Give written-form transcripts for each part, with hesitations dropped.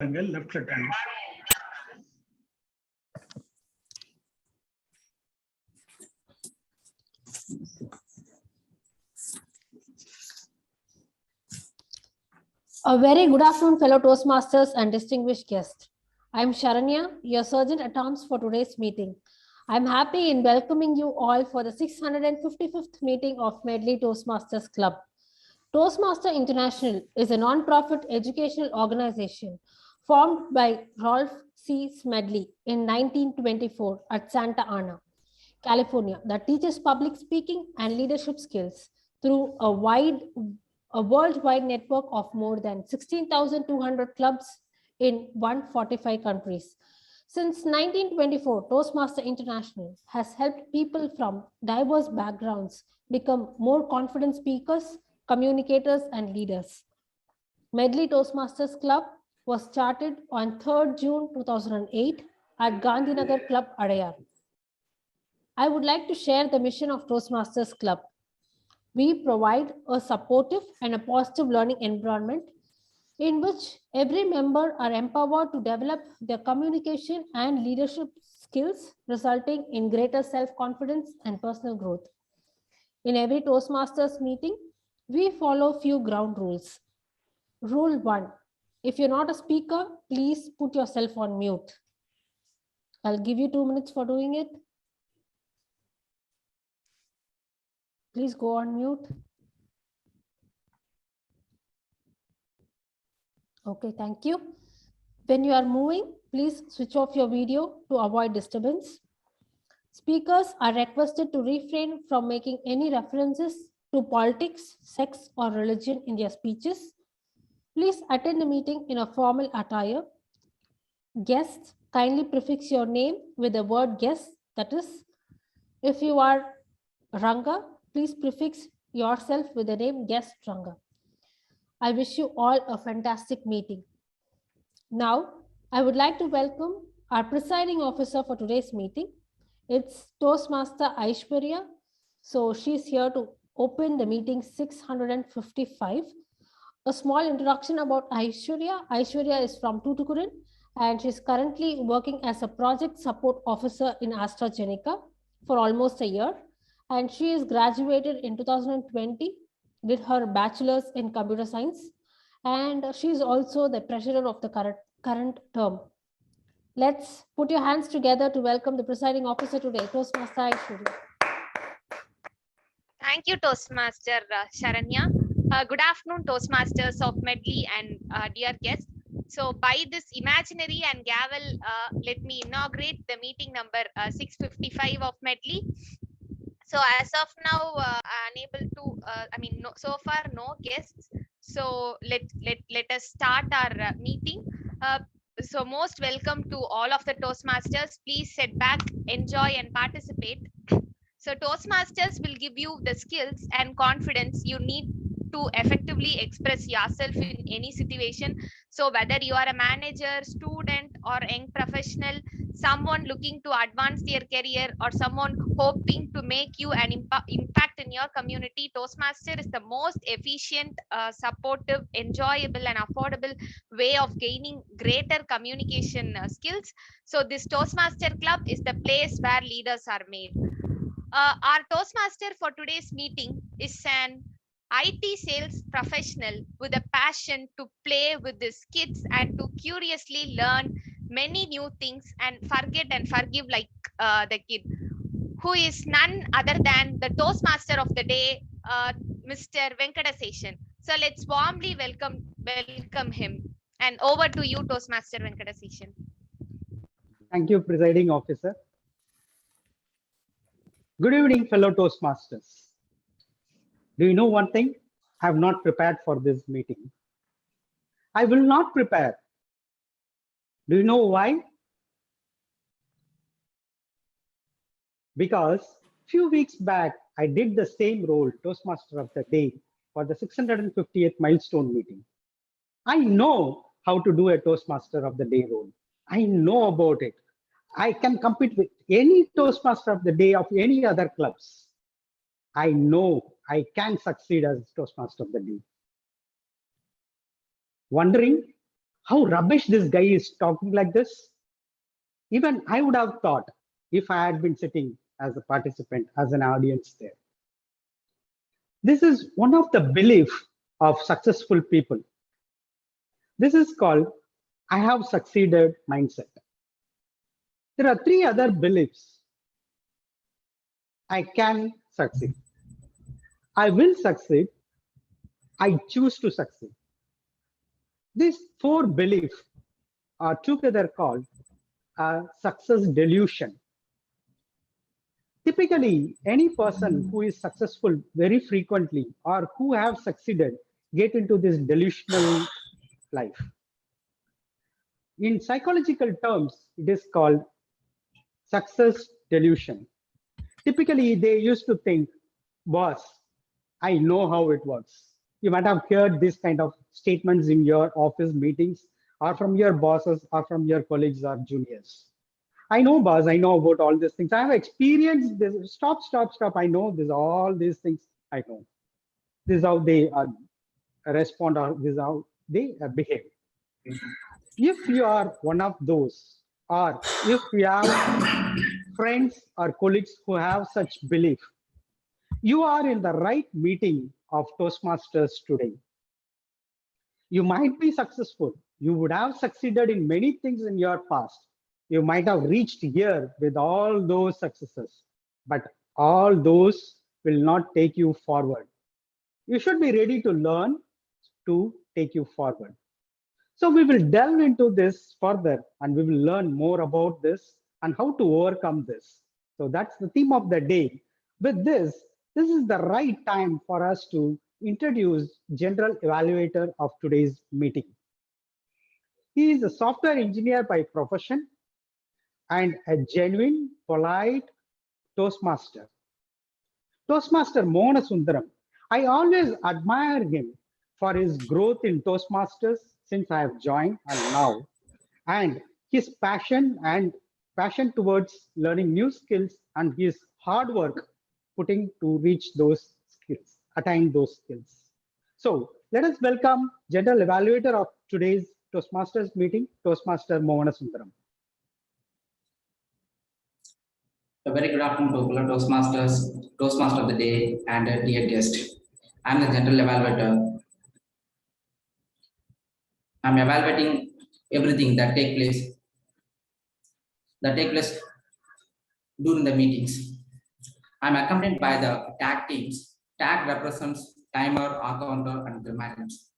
left click. A very good afternoon, fellow Toastmasters and distinguished guests. I'm Sharanya, your Sergeant at Arms for today's meeting. I'm happy in welcoming you all for the 655th meeting of Medley Toastmasters Club. Toastmaster International is a non-profit educational organization formed by Rolf C. Smedley in 1924 at Santa Ana, California, that teaches public speaking and leadership skills through a worldwide network of more than 16,200 clubs in 145 countries. Since 1924, Toastmaster International has helped people from diverse backgrounds become more confident speakers, communicators, and leaders. Medley Toastmasters Club was started on 3rd June 2008 at Gandhinagar Club, Adayar. I would like to share the mission of Toastmasters Club. We provide a supportive and a positive learning environment in which every member are empowered to develop their communication and leadership skills, resulting in greater self-confidence and personal growth. In every Toastmasters meeting, we follow few ground rules. Rule 1. If you're not a speaker, please put yourself on mute. I'll give you 2 minutes for doing it. Please go on mute. Okay, thank you. When you are moving, please switch off your video to avoid disturbance. Speakers are requested to refrain from making any references to politics, sex, or religion in their speeches. Please attend the meeting in a formal attire. Guests, kindly prefix your name with the word guest. That is, if you are Ranga, please prefix yourself with the name guest Ranga. I wish you all a fantastic meeting. Now, I would like to welcome our presiding officer for today's meeting. It's Toastmaster Aishwarya. So she's here to open the meeting 655. A small introduction about Aishwarya. Aishwarya is from Tuticorin and she's currently working as a project support officer in AstraZeneca for almost a year. And she is graduated in 2020, did her bachelor's in computer science, and she is also the treasurer of the current term. Let's put your hands together to welcome the presiding officer today, Toastmaster Aishwarya. Thank you, Toastmaster Sharanya. Good afternoon, Toastmasters of Medley and dear guests. So by this imaginary and gavel, let me inaugurate the meeting number 655 of Medley. So as of now, unable to, so far no guests. So let us start our meeting. So most welcome to all of the Toastmasters. Please sit back, enjoy and participate. So Toastmasters will give you the skills and confidence you need to effectively express yourself in any situation. So whether you are a manager, student or young professional, someone looking to advance their career or someone hoping to make you an impact in your community, Toastmaster is the most efficient, supportive, enjoyable and affordable way of gaining greater communication skills. So this Toastmaster Club is the place where leaders are made. Our Toastmaster for today's meeting is an IT sales professional with a passion to play with his kids and to curiously learn many new things and forget and forgive like the kid, who is none other than the Toastmaster of the day, Mr. Venkadaseshan. So let's warmly welcome him. And over to you, Toastmaster Venkadaseshan. Thank you, presiding officer. Good evening, fellow Toastmasters. Do you know one thing? I have not prepared for this meeting. I will not prepare. Do you know why? Because few weeks back, I did the same role, Toastmaster of the Day, for the 650th milestone meeting. I know how to do a Toastmaster of the Day role. I know about it. I can compete with any Toastmaster of the Day of any other clubs. I know I can succeed as Toastmaster of the Day. Wondering how rubbish this guy is talking like this. Even I would have thought if I had been sitting as a participant, as an audience there. This is one of the belief of successful people. This is called I have succeeded mindset. There are three other beliefs. I can succeed. I will succeed. I choose to succeed. These four beliefs are together called a success delusion. Typically, any person who is successful very frequently or who have succeeded get into this delusional life. In psychological terms, it is called success delusion. Typically, they used to think, boss, I know how it works. You might have heard this kind of statements in your office meetings or from your bosses or from your colleagues or juniors. I know, boss, I know about all these things. I have experienced this. Stop. I know this, all these things. I know. This is how they respond, or this is how they behave. If you are one of those, or if you have friends or colleagues who have such belief, you are in the right meeting of Toastmasters today. You might be successful. You would have succeeded in many things in your past. You might have reached here with all those successes, but all those will not take you forward. You should be ready to learn to take you forward. So we will delve into this further and we will learn more about this and how to overcome this. So that's the theme of the day. With this is the right time for us to introduce general evaluator of today's meeting. He is a software engineer by profession and a genuine, polite Toastmaster. Toastmaster Mohana Sundaram. I always admire him for his growth in Toastmasters since I have joined and now, and his passion towards learning new skills and his hard work putting to reach those skills, attain those skills. So let us welcome General Evaluator of today's Toastmasters meeting, Toastmaster Mohana Sundaram. A very good afternoon to all Toastmasters, Toastmaster of the day, and a dear guest. I'm the general evaluator. I'm evaluating everything that take place during the meetings. I'm accompanied by the tag teams. Tag represents timer, counter, and grammarians.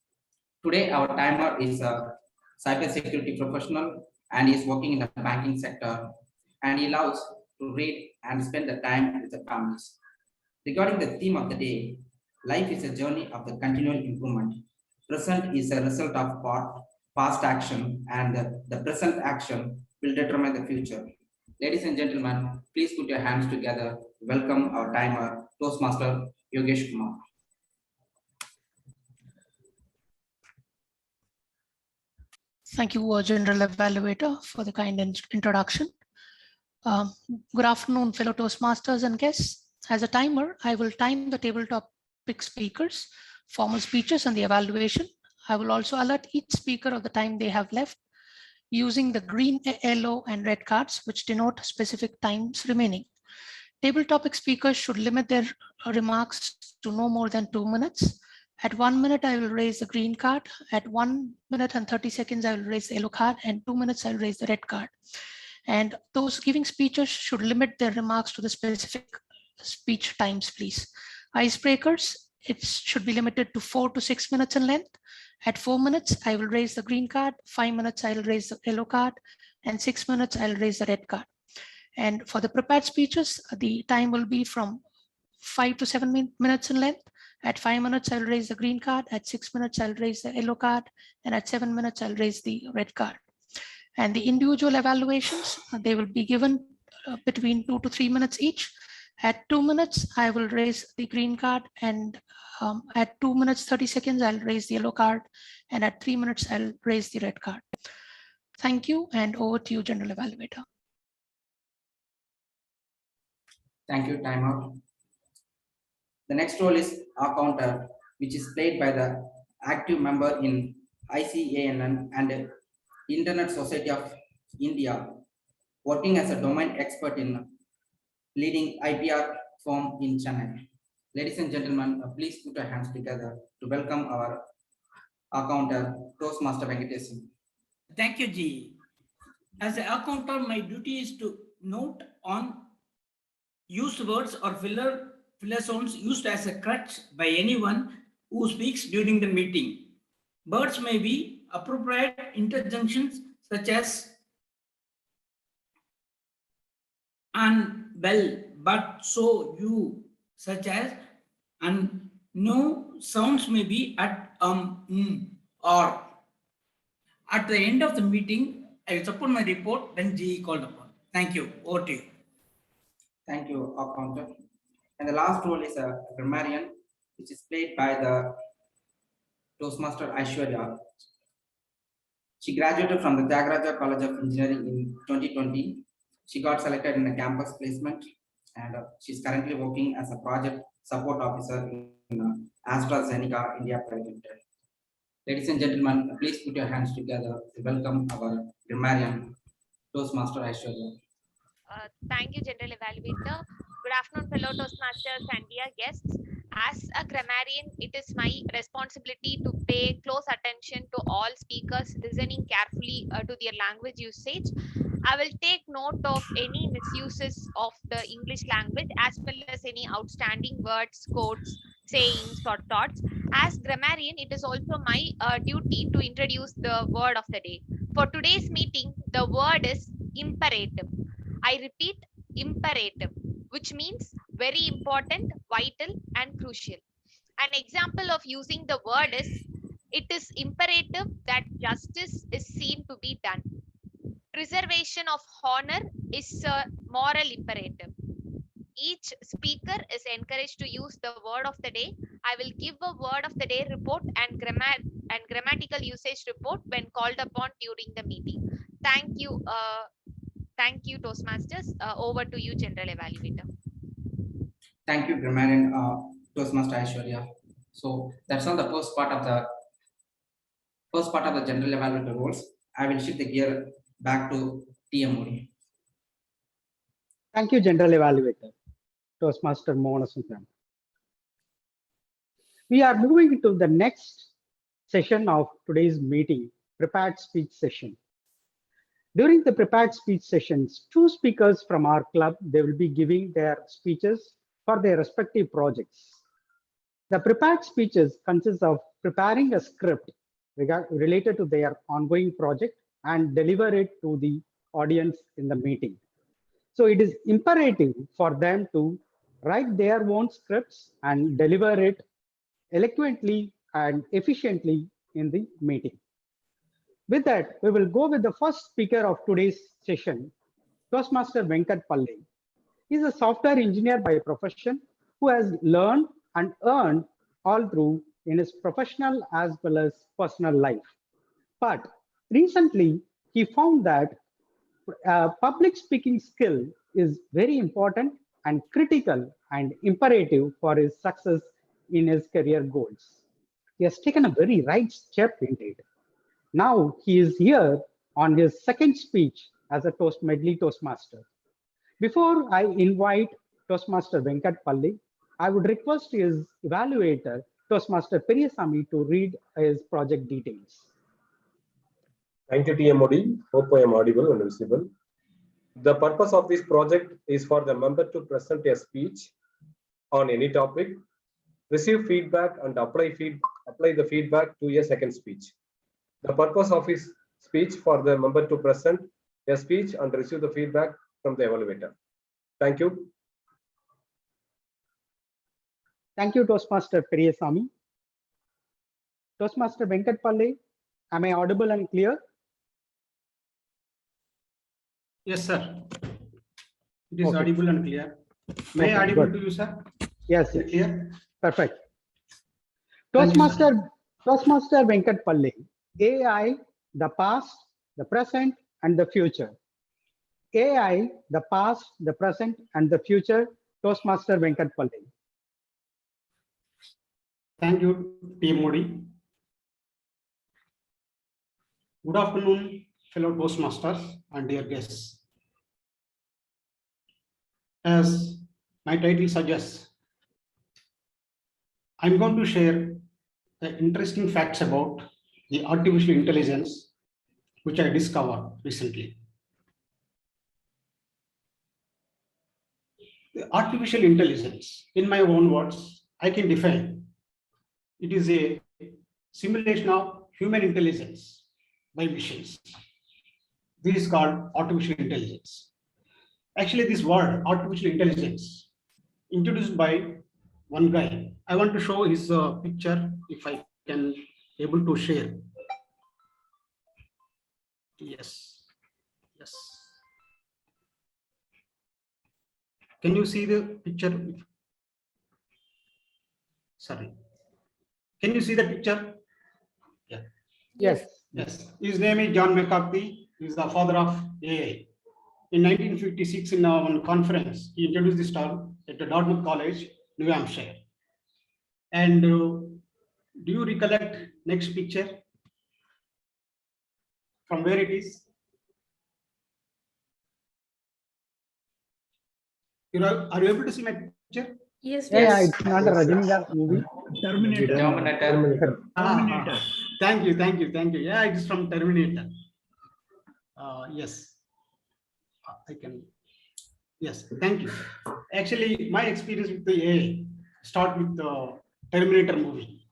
Today, our timer is a cybersecurity professional and is working in the banking sector, and he loves to read and spend the time with the families. Regarding the theme of the day, life is a journey of the continual improvement. Present is a result of past action, and the present action will determine the future. Ladies and gentlemen, please put your hands together. Welcome our timer, Toastmaster Yogesh Kumar. Thank you, General Evaluator, for the kind introduction. Good afternoon, fellow Toastmasters and guests. As a timer, I will time the tabletop speakers, formal speeches, and the evaluation. I will also alert each speaker of the time they have left using the green, yellow, and red cards, which denote specific times remaining. Table topic speakers should limit their remarks to no more than 2 minutes. At 1 minute, I will raise the green card. At 1 minute and 30 seconds, I will raise the yellow card, and 2 minutes, I will raise the red card. And those giving speeches should limit their remarks to the specific speech times, please. Icebreakers, it should be limited to 4 to 6 minutes in length. At 4 minutes, I will raise the green card. 5 minutes, I will raise the yellow card. And 6 minutes, I will raise the red card. And for the prepared speeches, the time will be from 5 to 7 minutes in length. At 5 minutes, I'll raise the green card. At 6 minutes, I'll raise the yellow card. And at 7 minutes, I'll raise the red card. And the individual evaluations, they will be given between 2 to 3 minutes each. At 2 minutes, I will raise the green card. And at 2 minutes, 30 seconds, I'll raise the yellow card. And at 3 minutes, I'll raise the red card. Thank you. And over to you, General Evaluator. Thank you, timeout. The next role is counter, which is played by the active member in ICANN and Internet Society of India, working as a domain expert in leading IPR firm in Chennai. Ladies and gentlemen, please put your hands together to welcome our accountant, Toastmaster Venkatesan. Thank you, G. As an accountant, my duty is to note on used words or filler zones used as a crutch by anyone who speaks during the meeting. Words may be appropriate interjunctions such as and, well, but, so, you, such as, and no sounds may be at, or. At the end of the meeting, I will support my report when GE called upon. Thank you. Over to you. Thank you, accountant. And the last role is a grammarian, which is played by the Toastmaster Aishwarya. She graduated from the Tyagaraja College of Engineering in 2020. She got selected in a campus placement, and she's currently working as a project support officer in AstraZeneca India Private Limited. Ladies and gentlemen, please put your hands together to welcome our grammarian, Toastmaster Aishwarya. Thank you, General Evaluator. Good afternoon, fellow Toastmasters and dear guests. As a grammarian, it is my responsibility to pay close attention to all speakers, listening carefully to their language usage. I will take note of any misuses of the English language as well as any outstanding words, quotes, sayings, or thoughts. As grammarian, it is also my duty to introduce the word of the day. For today's meeting, the word is imperative. I repeat, imperative, which means very important, vital, and crucial. An example of using the word is, it is imperative that justice is seen to be done. Preservation of honor is a moral imperative. Each speaker is encouraged to use the word of the day. I will give a word of the day report and grammatical usage report when called upon during the meeting. Thank you. Thank you, Toastmasters. Over to you, General Evaluator. Thank you, grammarian Toastmaster Aishwarya. So that's all the first part of the general evaluator roles. I will shift the gear back to TMOD. Thank you, General Evaluator, Toastmaster Mohanasundram. We are moving to the next session of today's meeting, prepared speech session. During the prepared speech sessions, two speakers from our club, they will be giving their speeches for their respective projects. The prepared speeches consist of preparing a script related to their ongoing project and deliver it to the audience in the meeting. So it is imperative for them to write their own scripts and deliver it eloquently and efficiently in the meeting. With that, we will go with the first speaker of today's session, Toastmaster Venkat Palle. He is a software engineer by profession who has learned and earned all through in his professional as well as personal life. But recently, he found that public speaking skill is very important and critical and imperative for his success in his career goals. He has taken a very right step indeed. Now he is here on his second speech as a Medley Toastmaster. Before I invite Toastmaster Venkat Palle, I would request his evaluator, Toastmaster Periyasamy, to read his project details. Thank you, TMOD. Hope I am audible and visible. The purpose of this project is for the member to present a speech on any topic, receive feedback, and apply the feedback to a second speech. The purpose of his speech for the member to present a speech and receive the feedback from the evaluator. Thank you. Thank you, Toastmaster Periyasamy. Toastmaster Venkat Palle, am I audible and clear? Yes, sir. It is Okay. audible and clear. May I audible to you, sir? Yes, Is it yes. clear? Perfect. Thank you, sir. Toastmaster Venkat Palle, AI, the past, the present, and the future. AI, the past, the present, and the future, Toastmaster Venkat Palle. Thank you, TMOD. Good afternoon, fellow Toastmasters and dear guests. As my title suggests, I'm going to share the interesting facts about the artificial intelligence, which I discovered recently. The artificial intelligence, in my own words, I can define. It is a simulation of human intelligence by machines. This is called artificial intelligence. Actually, this word, artificial intelligence, introduced by one guy. I want to show his picture, if I can able to share. Yes. Yes. Can you see the picture? Sorry. Can you see the picture? Yeah. Yes. Yes. His name is John McCarthy. He is the father of AI. In 1956, in one conference, he introduced this term at the Dartmouth College, New Hampshire. And do you recollect next picture? From where it is? Are you able to see my picture? Yes, Yeah, it's not a Rajinikanth movie. Terminator. Ah, thank you. Yeah, it is from Terminator. Yes. I can. Yes, thank you. Actually, my experience with the AI start with the Terminator movie.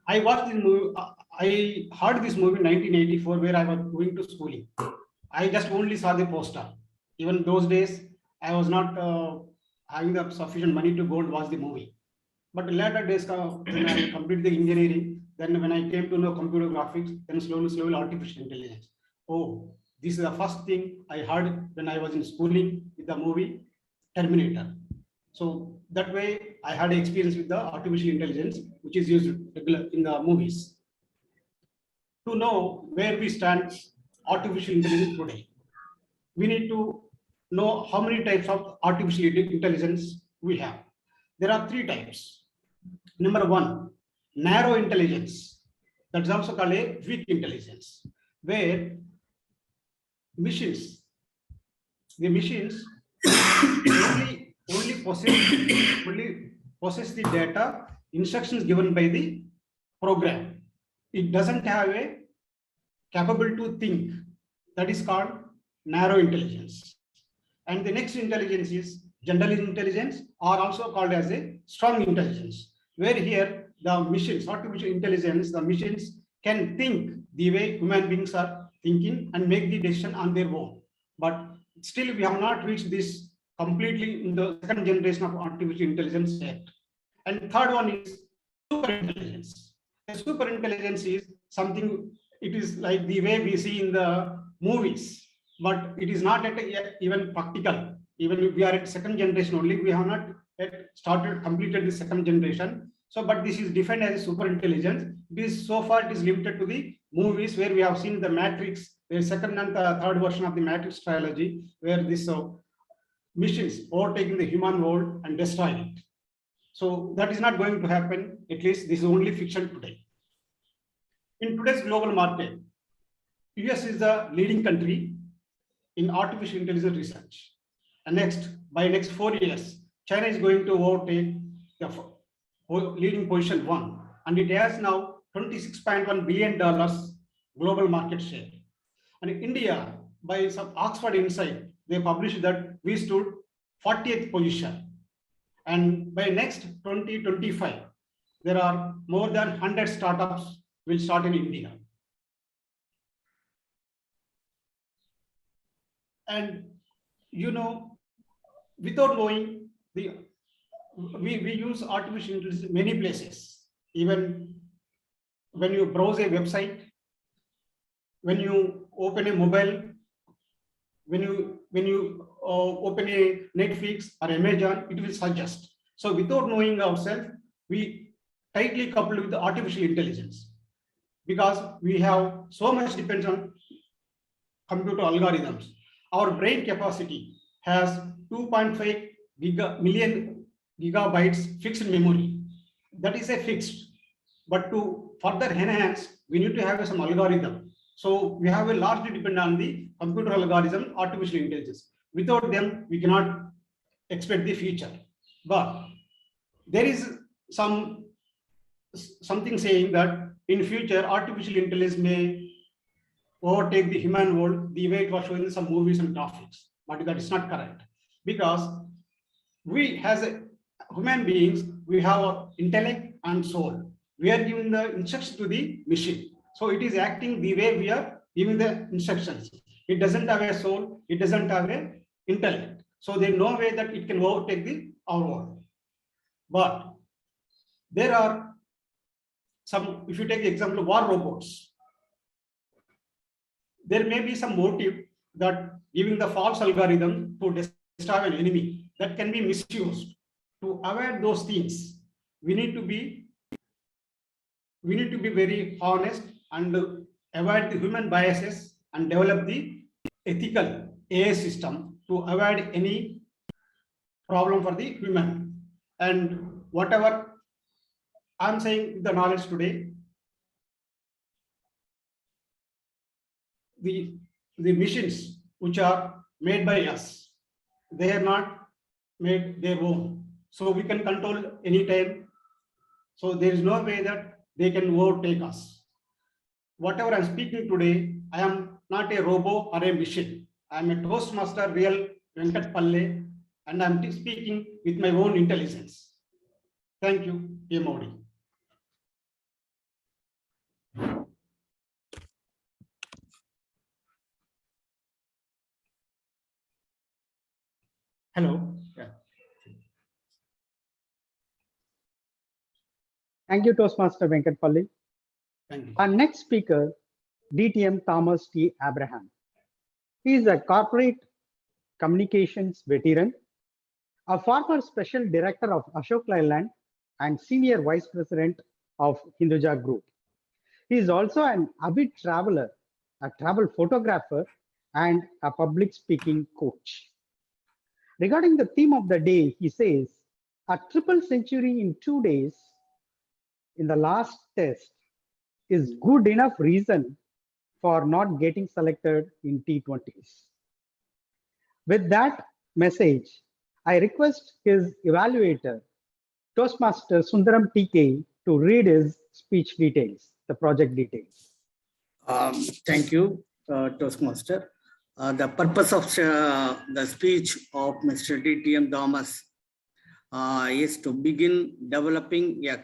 I watched this movie. I heard this movie in 1984, where I was going to schooling. I just only saw the poster. Even those days, I was not having the sufficient money to go and watch the movie. But later days, when I completed the engineering, then when I came to know computer graphics, then slowly artificial intelligence. Oh, this is the first thing I heard when I was in schooling with the movie Terminator. So that way I had experience with the artificial intelligence, which is used regular in the movies. To know where we stand artificial intelligence today, we need to know how many types of artificial intelligence we have. There are 3 types. Number 1, narrow intelligence. That's also called a weak intelligence, where the machines only possess the data instructions given by the program. It doesn't have a capable to think. That is called narrow intelligence. And the next intelligence is general intelligence, or also called as a strong intelligence, where here the machines, artificial intelligence, the machines can think the way human beings are thinking and make the decision on their own. But still we have not reached this completely in the second generation of artificial intelligence yet. And third one is super intelligence. The super intelligence is something, it is like the way we see in the movies, but it is not yet even practical. Even if we are at second generation only, we have not yet completed the second generation. So, but this is defined as a super intelligence. This so far it is limited to the movies, where we have seen the Matrix, the second and the third version of the Matrix trilogy, where this machines overtaking the human world and destroying it. So that is not going to happen. At least this is only fiction today. In today's global market, US is the leading country in artificial intelligence research. And by next 4 years, China is going to overtake the leading position 1, and it has now $26.1 billion global market share. And India, by some Oxford Insight, they published that we stood 40th position. And by next 2025, there are more than 100 startups will start in India. And without knowing, we use artificial intelligence in many places. Even when you browse a website, when you open a mobile, when you open a Netflix or Amazon, it will suggest. So without knowing ourselves, we tightly coupled with the artificial intelligence, because we have so much depends on computer algorithms. Our brain capacity has 2.5 million gigabytes fixed memory. That is a fixed. But to further enhance, we need to have some algorithm. So we have a largely depend on the computer algorithm, artificial intelligence. Without them, we cannot expect the future. But there is something saying that in future, artificial intelligence may overtake the human world the way it was shown in some movies and graphics. But that is not correct, because we as human beings, we have our intellect and soul. We are giving the instructions to the machine. So it is acting the way we are giving the instructions. It doesn't have a soul, it doesn't have a intellect. So there is no way that it can overtake our world. But there are some, if you take the example of war robots, there may be some motive that giving the false algorithm to destroy an enemy that can be misused. To avoid those things, we need to be very honest and avoid the human biases and develop the ethical AI system to avoid any problem for the human. And whatever I'm saying, the knowledge today, the machines which are made by us, they are not made their own. So we can control anytime. So there is no way that they can overtake us. Whatever I'm speaking today, I am not a robot or a machine. I am a Toastmaster, real Venkat Palle, and I'm speaking with my own intelligence. Thank you, Modi. Hello. Yeah. Thank you, Toastmaster Venkat Palli. Thank you. Our next speaker, DTM Thomas T. Abraham. He is a corporate communications veteran, a former special director of Ashok Leyland and senior vice president of Hinduja Group. He is also an avid traveler, a travel photographer, and a public speaking coach. Regarding the theme of the day, he says, a triple century in 2 days in the last test is good enough reason for not getting selected in T20s. With that message, I request his evaluator, Toastmaster Sundaram TK, to read his speech details, the project details. Thank you, Toastmaster. The purpose of the speech of Mr. DTM Thomas is to begin developing a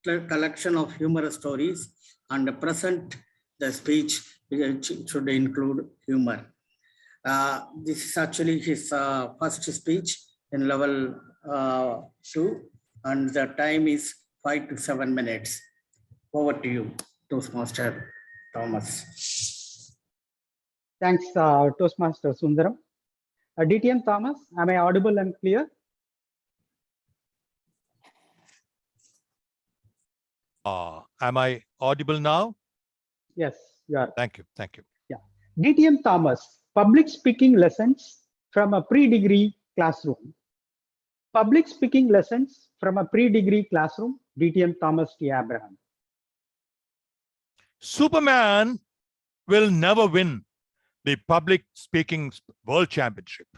collection of humorous stories and present the speech, which should include humor. This is actually his first speech in level 2, and the time is 5 to 7 minutes. Over to you, Toastmaster Thomas. Thanks, Toastmaster Sundaram. DTM Thomas, am I audible and clear? Am I audible now? Yes, you are. Thank you. Thank you. Yeah. DTM Thomas, public speaking lessons from a pre-degree classroom. Public speaking lessons from a pre-degree classroom, DTM Thomas T. Abraham. Superman will never win the public speaking world championship.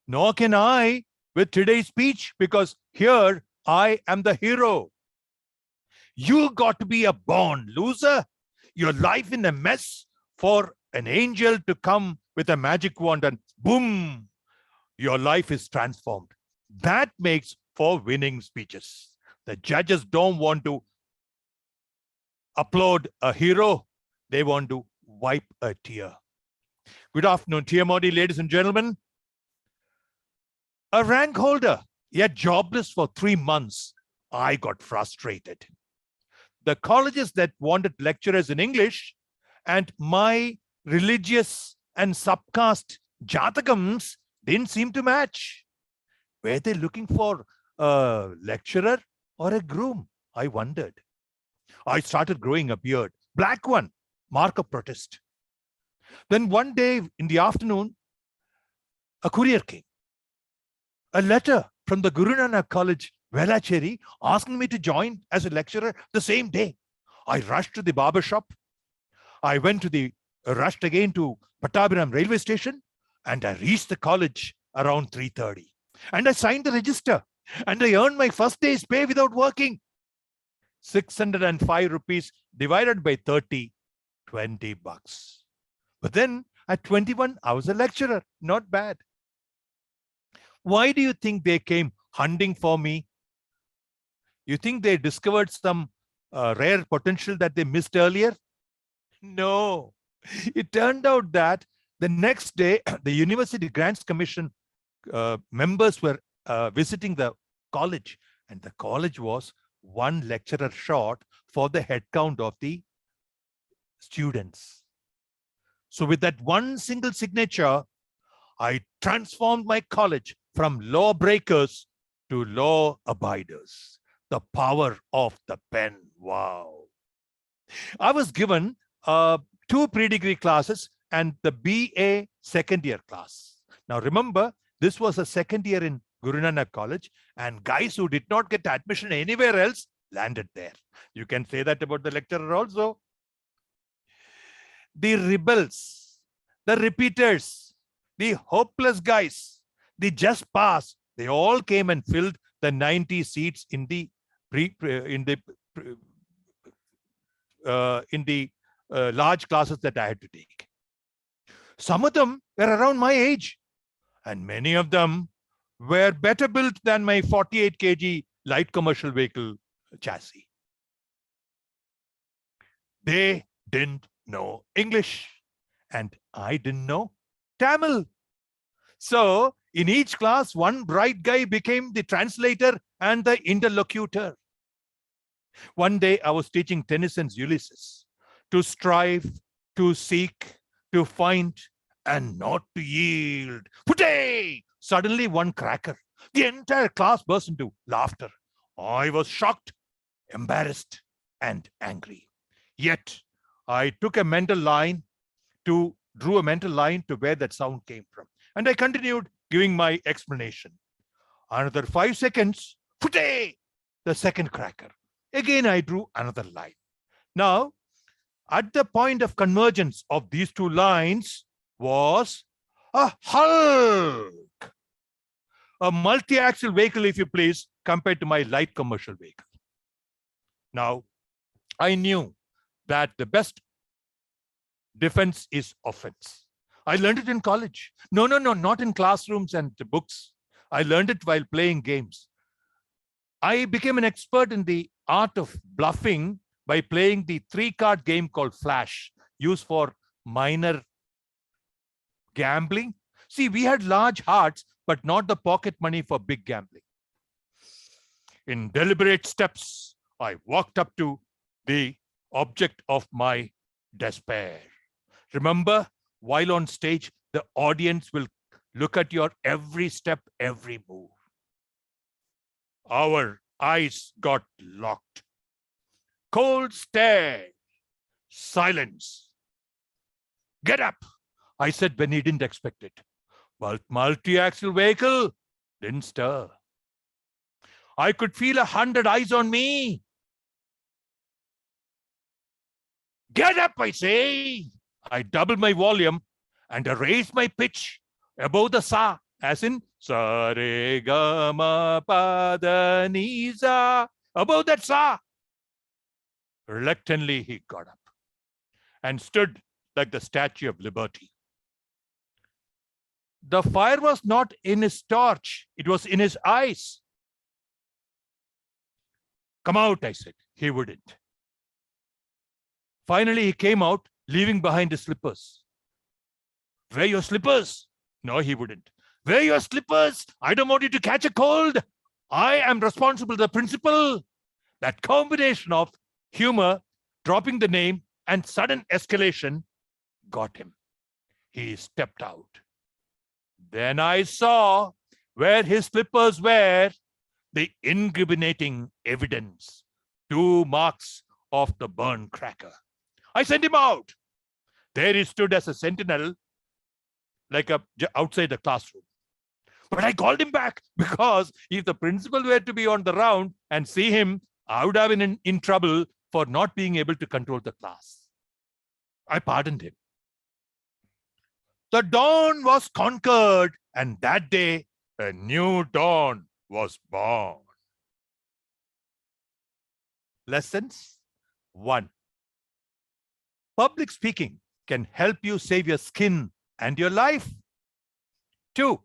Nor can I with today's speech, because here I am the hero. You got to be a born loser, your life in a mess, for an angel to come with a magic wand and boom, your life is transformed. That makes for winning speeches. The judges don't want to applaud a hero, they want to wipe a tear. Good afternoon, TMOD, ladies and gentlemen. A rank holder, yet jobless for 3 months, I got frustrated. The colleges that wanted lecturers in English and my religious and subcaste jatakams didn't seem to match. Were they looking for a lecturer or a groom? I wondered. I started growing a beard, black one, mark of protest. Then one day in the afternoon, a courier came. A letter from the Guru Nanak College, Velachery, asking me to join as a lecturer the same day. I rushed to the barber shop. I rushed again to Pattabhiram railway station, and I reached the college around 3:30. And I signed the register, and I earned my first day's pay without working. 605 rupees divided by 30, 20 bucks. But then at 21, I was a lecturer. Not bad. Why do you think they came hunting for me? You think they discovered some rare potential that they missed earlier? No. It turned out that the next day, the University Grants Commission members were visiting the college, and the college was one lecturer short for the head count of the students. So with that one single signature, I transformed my college from lawbreakers to law abiders. The power of the pen. Wow. I was given 2 pre-degree classes and the BA second year class. Now remember, this was a second year in Guru Nanak College, and guys who did not get admission anywhere else landed there. You can say that about the lecturer also. The rebels, the repeaters, the hopeless guys, the just pass, they all came and filled the 90 seats in the large classes that I had to take. Some of them were around my age, and many of them were better built than my 48 kg light commercial vehicle chassis. They didn't know English, and I didn't know Tamil. So in each class, one bright guy became the translator and the interlocutor. One day I was teaching Tennyson's Ulysses: to strive, to seek, to find, and not to yield. Putay! Suddenly one cracker. The entire class burst into laughter. I was shocked, embarrassed, and angry. Yet I took a mental line drew a mental line to where that sound came from. And I continued giving my explanation. Another 5 seconds, putay! The second cracker. Again, I drew another line. Now, at the point of convergence of these two lines was a Hulk, a multi-axle vehicle, if you please, compared to my light commercial vehicle. Now, I knew that the best defense is offense. I learned it in college. No, not in classrooms and books. I learned it while playing games. I became an expert in the art of bluffing by playing the 3-card game called Flash, used for minor gambling. See, we had large hearts, but not the pocket money for big gambling. In deliberate steps, I walked up to the object of my despair. Remember, while on stage, the audience will look at your every step, every move. Our eyes got locked. Cold stare, silence. Get up, I said when he didn't expect it. But multi-axle vehicle didn't stir. I could feel 100 eyes on me. Get up, I say. I doubled my volume and I raised my pitch above the sa, as in sa re ga ma pa da ni sa, above that sa. Reluctantly, he got up and stood like the Statue of Liberty. The fire was not in his torch, it was in his eyes. Come out, I said. He wouldn't. Finally, he came out, leaving behind his slippers. Wear your slippers. No, he wouldn't. Wear your slippers. I don't want you to catch a cold. I am responsible, the principal. That combination of humor, dropping the name, and sudden escalation got him. He stepped out. Then I saw where his slippers were, the incriminating evidence, 2 marks of the burned cracker. I sent him out. There he stood as a sentinel, like outside the classroom. But I called him back because if the principal were to be on the round and see him, I would have been in trouble for not being able to control the class. I pardoned him. The dawn was conquered, and that day a new dawn was born. Lessons 1. Public speaking can help you save your skin and your life. 2.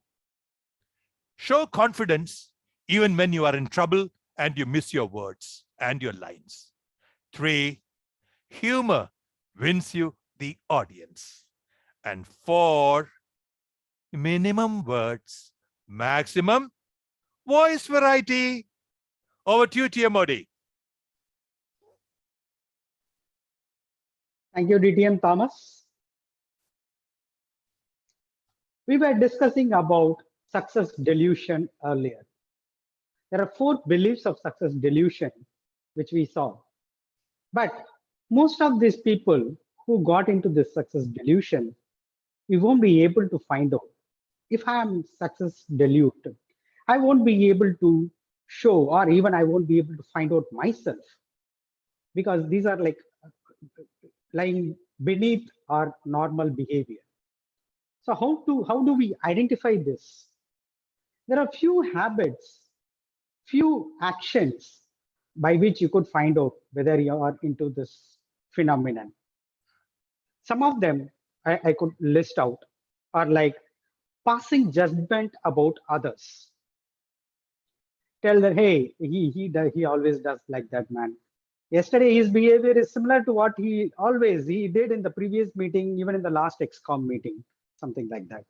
Show confidence even when you are in trouble and you miss your words and your lines. 3. Humor wins you the audience. And 4. Minimum words, maximum voice variety. Over to you, TM Modi. Thank you, DTM Thomas. We were discussing about success delusion earlier. There are 4 beliefs of success delusion, which we saw. But most of these people who got into this success delusion, we won't be able to find out. If I am success deluded, I won't be able to show, or even I won't be able to find out myself, because these are like lying beneath our normal behavior. So how do we identify this? There are few habits, few actions by which you could find out whether you are into this phenomenon. Some of them I could list out are like passing judgment about others. Tell that, hey, he always does like that, man. Yesterday, his behavior is similar to what he did in the previous meeting, even in the last XCOM meeting, something like that.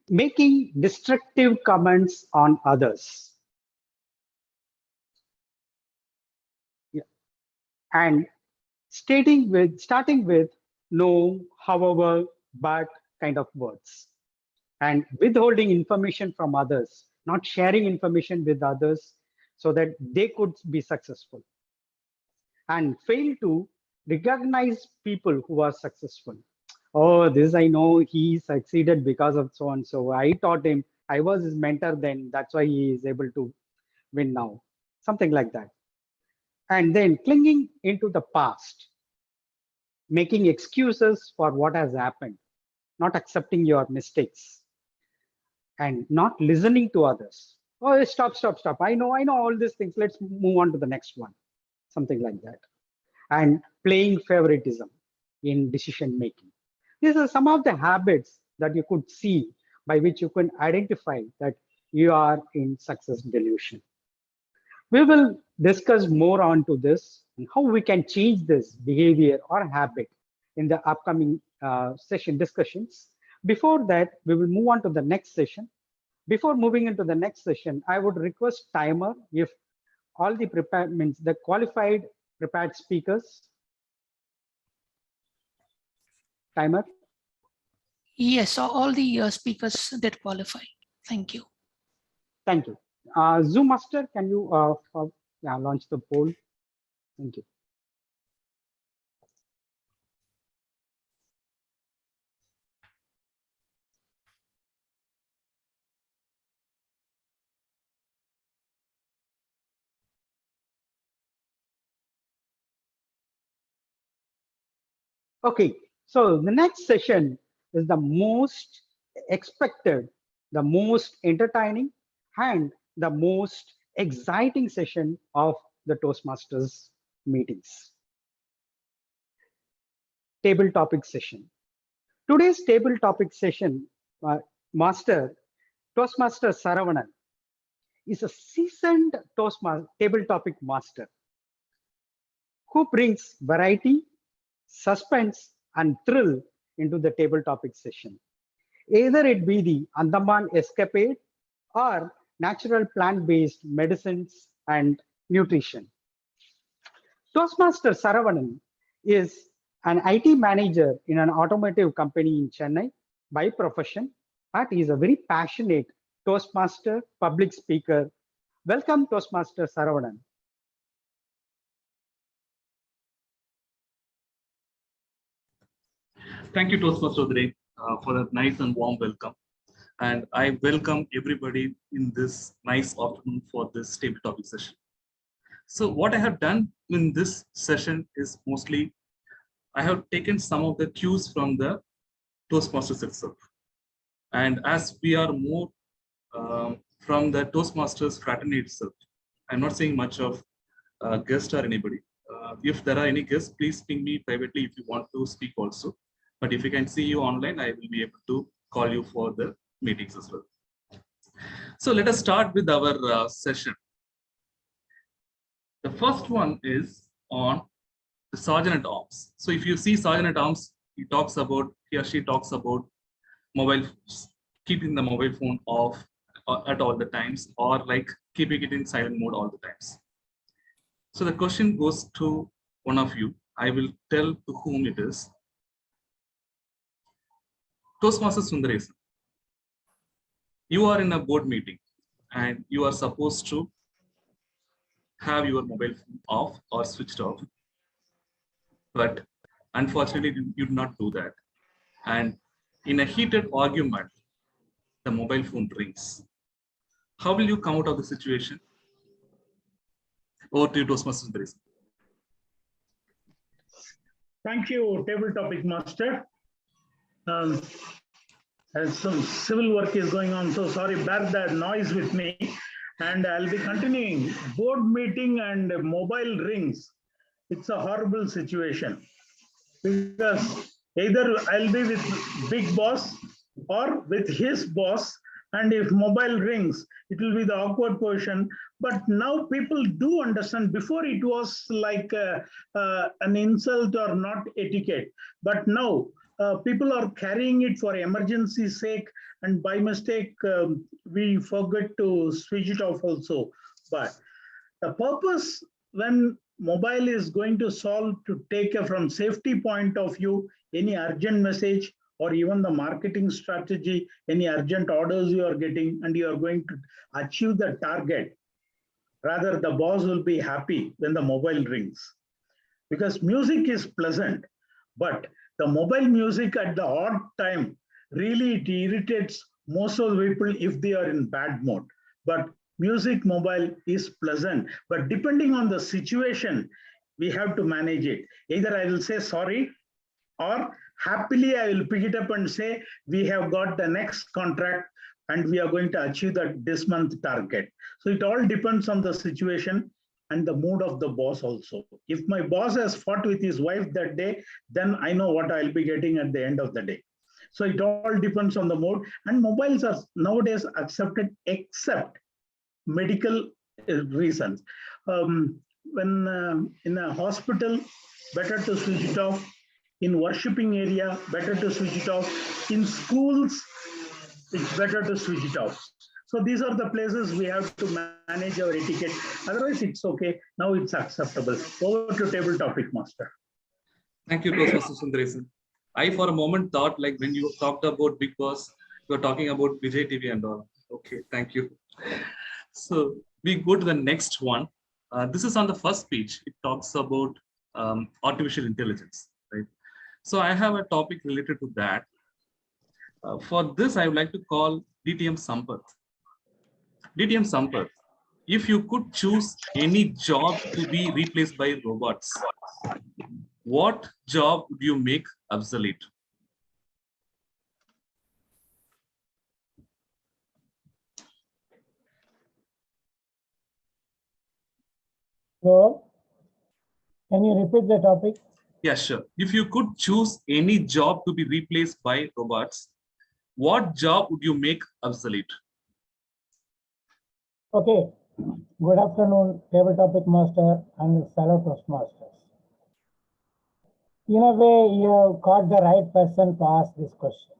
Making destructive comments on others. Yeah. And starting with no, however, but kind of words. And withholding information from others, not sharing information with others so that they could be successful. And fail to recognize people who are successful. Oh, this I know he succeeded because of so and so. I taught him, I was his mentor then, that's why he is able to win now. Something like that. And then clinging into the past, making excuses for what has happened, not accepting your mistakes, and not listening to others. Oh, stop. I know all these things. Let's move on to the next one. Something like that. And playing favoritism in decision making. These are some of the habits that you could see by which you can identify that you are in success delusion. We will discuss more on to this and how we can change this behavior or habit in the upcoming session discussions. Before that, we will move on to the next session. Before moving into the next session, I would request timer if all the the qualified prepared speakers. Timer. Yes, so all the speakers did qualify. Thank you. Thank you. Zoom Master, can you launch the poll? Thank you. Okay, so the next session is the most expected, the most entertaining, and the most exciting session of the Toastmasters meetings. Table topic session. Today's table topic session Toastmaster Saravanan is a seasoned table topic master who brings variety, suspense, and thrill into the table topic session. Either it be the Andaman escapade or natural plant-based medicines and nutrition. Toastmaster Saravanan is an IT manager in an automotive company in Chennai by profession, but he is a very passionate Toastmaster, public speaker. Welcome, Toastmaster Saravanan. Thank you, Toastmaster Udre, for that nice and warm welcome. And I welcome everybody in this nice afternoon for this table topic session. So what I have done in this session is mostly I have taken some of the cues from the Toastmasters itself. And as we are more from the Toastmasters fraternity itself, I'm not saying much of guest or anybody. If there are any guests, please ping me privately if you want to speak also. But if you can see you online, I will be able to call you for the meetings as well. So let us start with our session. The first one is on the Sergeant at Arms. So if you see Sergeant at Arms, he or she talks about mobile, keeping the mobile phone off at all the times, or like keeping it in silent mode all the times. So the question goes to one of you. I will tell to whom it is. Toastmaster Sundaresan, you are in a board meeting and you are supposed to have your mobile phone off or switched off. But unfortunately, you did not do that. And in a heated argument, the mobile phone rings. How will you come out of the situation? Over to you, Toastmaster Sundaresan. Thank you, Table Topic Master. As some civil work is going on, so sorry, bear the noise with me. And I'll be continuing. Board meeting and mobile rings. It's a horrible situation. Because either I'll be with big boss or with his boss. And if mobile rings, it will be the awkward position. But now people do understand. Before it was like an insult or not etiquette. But now people are carrying it for emergency sake. And by mistake, we forget to switch it off also. But the purpose when mobile is going to solve to take from safety point of view, any urgent message, or even the marketing strategy, any urgent orders you are getting, and you are going to achieve the target. Rather, the boss will be happy when the mobile rings. Because music is pleasant, but the mobile music at the odd time, really it irritates most of the people if they are in bad mode. But music mobile is pleasant, but depending on the situation, we have to manage it. Either I will say sorry, or happily I will pick it up and say, we have got the next contract and we are going to achieve this month target. So it all depends on the situation and the mood of the boss also. If my boss has fought with his wife that day, then I know what I'll be getting at the end of the day. So it all depends on the mood, and mobiles are nowadays accepted except medical reasons. When in a hospital, better to switch it off. In worshipping area, better to switch it off. In schools, it's better to switch it off. So these are the places we have to manage our etiquette. Otherwise, it's okay. Now it's acceptable. Over to Table Topic Master. Thank you, Toastmaster Sundaresan. I, for a moment, thought like when you talked about Big Boss, you were talking about Vijay TV and all. Okay, thank you. So we go to the next one. This is on the first page. It talks about artificial intelligence, right? So I have a topic related to that. For this, I would like to call DTM Sampath. DTM Sampath, if you could choose any job to be replaced by robots, what job would you make obsolete? So, can you repeat the topic? Yeah, sure. If you could choose any job to be replaced by robots, what job would you make obsolete? Okay. Good afternoon, Table Topic Master and fellow Toastmasters. In a way, you have caught the right person to ask this question.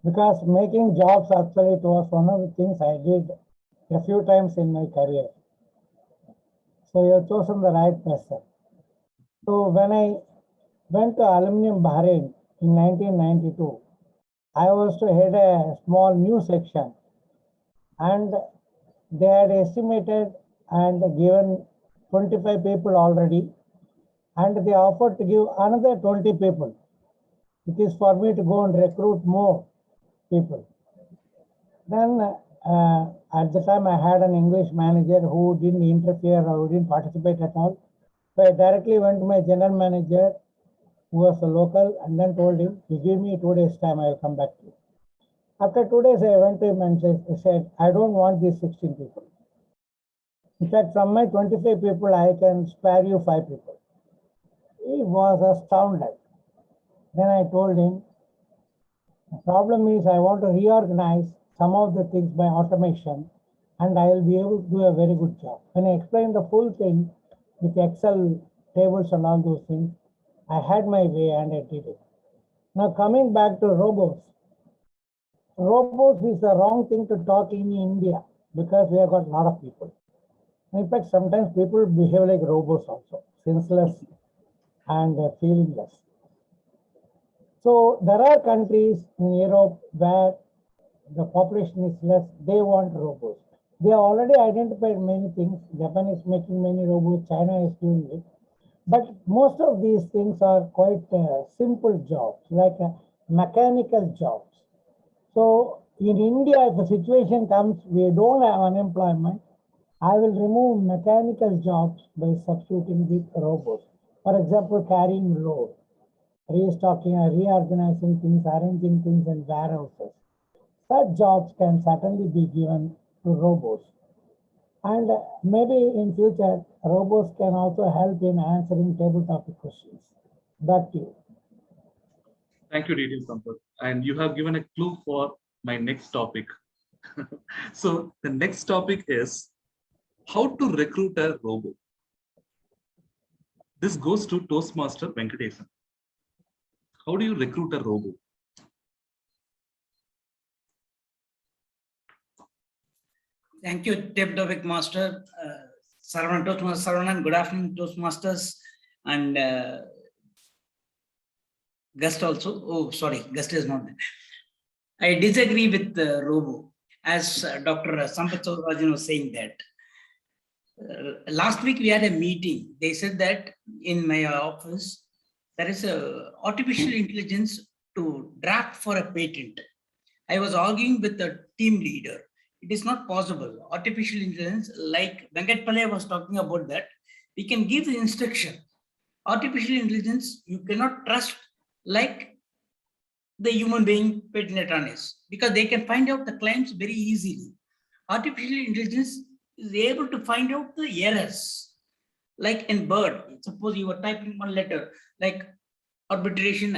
Because making jobs obsolete was one of the things I did a few times in my career. So you have chosen the right person. So when I went to Aluminium Bahrain in 1992, I was to head a small news section, and they had estimated and given 25 people already, and they offered to give another 20 people. It is for me to go and recruit more people. Then at the time I had an English manager who didn't interfere or who didn't participate at all. So I directly went to my general manager who was a local, and then told him, you give me 2 days time, I will come back to you. After 2 days, I went to him and said, I don't want these 16 people. In fact, from my 25 people, I can spare you 5 people. He was astounded. Then I told him, the problem is I want to reorganize some of the things by automation, and I will be able to do a very good job. When I explained the full thing with Excel tables and all those things, I had my way and I did it. Now coming back to robots. Robots is the wrong thing to talk in India because we have got a lot of people. In fact, sometimes people behave like robots also, senseless and feelingless. So there are countries in Europe where the population is less, they want robots. They have already identified many things. Japan is making many robots, China is doing it. But most of these things are quite simple jobs, like mechanical jobs. So in India, if the situation comes, we don't have unemployment, I will remove mechanical jobs by substituting with robots. For example, carrying load, restocking, reorganizing things, arranging things in warehouses. Such jobs can certainly be given to robots. And maybe in future, robots can also help in answering table topic questions. Back to you. Thank you, DTM Sampath. And you have given a clue for my next topic. So the next topic is how to recruit a robot. This goes to Toastmaster Venkatesan. How do you recruit a robot? Thank you, Tip Topic Master, Saravanan, Toastmaster Saravanan. Good afternoon, Toastmasters, and guest also. Oh, sorry, guest is not there. I disagree with the robo, as Dr. Sampath Soundararajan was saying that. Last week we had a meeting. They said that in my office, there is a artificial intelligence to draft for a patent. I was arguing with the team leader. It is not possible. Artificial intelligence, like Venkat Pillai was talking about that, we can give the instruction. Artificial intelligence, you cannot trust like the human being patent attorneys, because they can find out the claims very easily. Artificial intelligence is able to find out the errors. Like in Bird, suppose you were typing one letter, like arbitration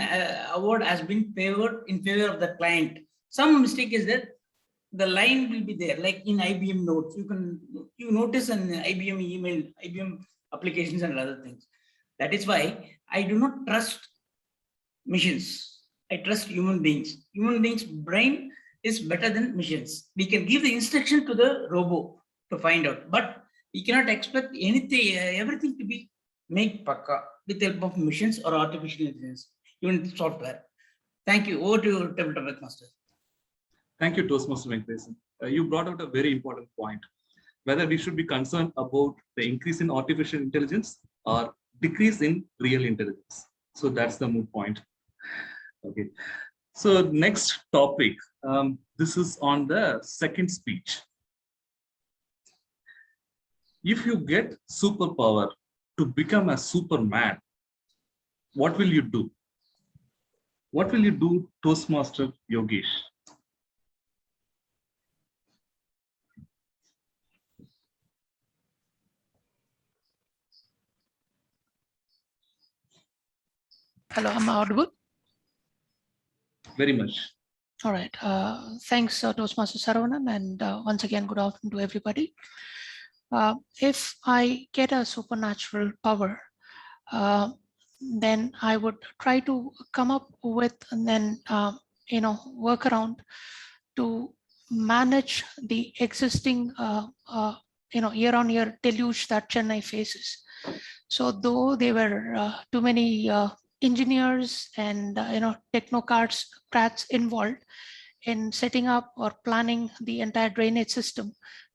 award has been favored in favor of the client. Some mistake is that the line will be there, like in IBM notes. You notice an IBM email, IBM applications and other things. That is why I do not trust machines. I trust human beings. Human beings' brain is better than machines. We can give the instruction to the robot to find out, but we cannot expect anything, everything to be made pakka with the help of machines or artificial intelligence, even software. Thank you. Over to you, Table Topic Master. Thank you, Toastmaster Venkatesan. You brought out a very important point, whether we should be concerned about the increase in artificial intelligence or decrease in real intelligence. So that's the moot point. Okay. So next topic, this is on the second speech. If you get superpower to become a Superman, what will you do? What will you do, Toastmaster Yogesh? Hello, am I audible? Very much. All right. Thanks, Toastmaster Saravanan, and once again, good afternoon to everybody. If I get a supernatural power, then I would try to come up with and then work around to manage the existing year-on-year deluge that Chennai faces. So though there were too many engineers and technocrats involved in setting up or planning the entire drainage system,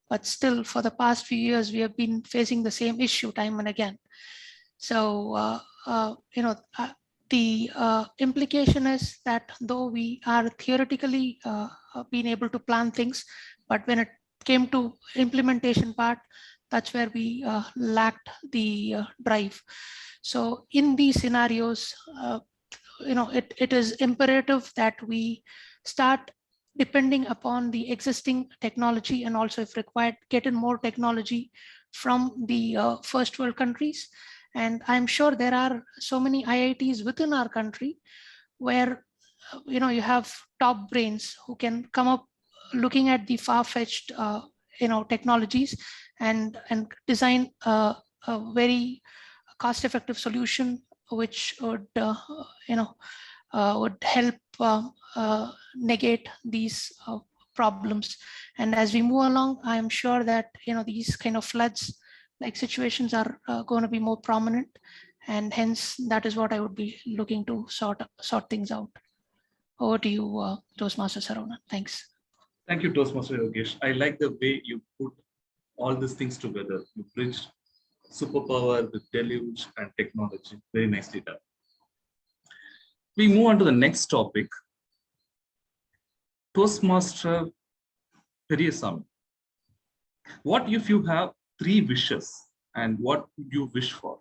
but still for the past few years we have been facing the same issue time and again. So the implication is that though we are theoretically being able to plan things, but when it came to implementation part, that's where we lacked the drive. So in these scenarios, it is imperative that we start depending upon the existing technology, and also if required, get in more technology from the first world countries. And I'm sure there are so many IITs within our country where you have top brains who can come up looking at the far-fetched technologies and design a very cost-effective solution which would would help negate these problems. And as we move along, I'm sure that these kind of floods like situations are going to be more prominent, and hence that is what I would be looking to sort things out. Over to you, Toastmaster Saravana. Thanks. Thank you, Toastmaster Yogesh. I like the way you put all these things together. You bridged superpower with deluge and technology. Very nicely done. We move on to the next topic. Toastmaster Periyasamy. What if you have 3 wishes, and what would you wish for?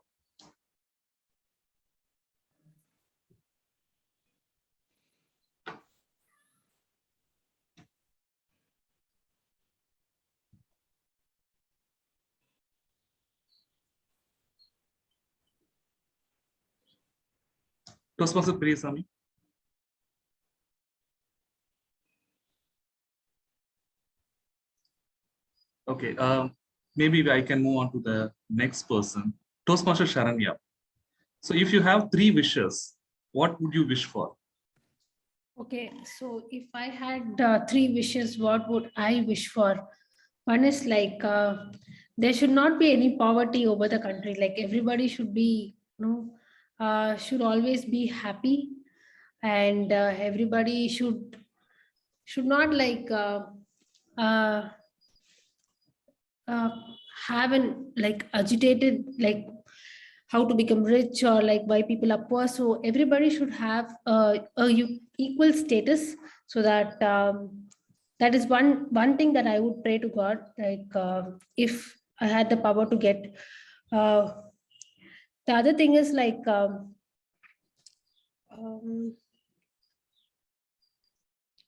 Toastmaster Periyasamy. Okay, maybe I can move on to the next person, Toastmaster Sharanya. So if you have 3 wishes, what would you wish for? Okay, so if I had 3 wishes, what would I wish for? One is like there should not be any poverty over the country. Like everybody should be, should always be happy, and everybody should not like have an like agitated like how to become rich or like why people are poor. So everybody should have a equal status, so that that is one thing that I would pray to God. Like if I had the power to get. The other thing is like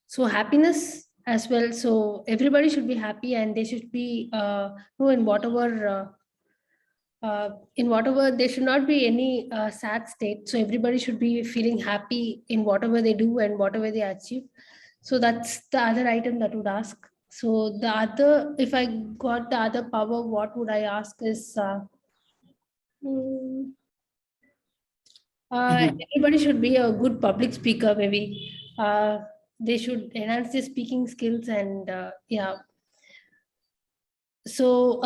so happiness as well. So everybody should be happy, and they should be in whatever there should not be any sad state. So everybody should be feeling happy in whatever they do and whatever they achieve. So that's the other item that would ask. So the other, if I got the other power, what would I ask is everybody should be a good public speaker. Maybe they should enhance their speaking skills, and yeah. So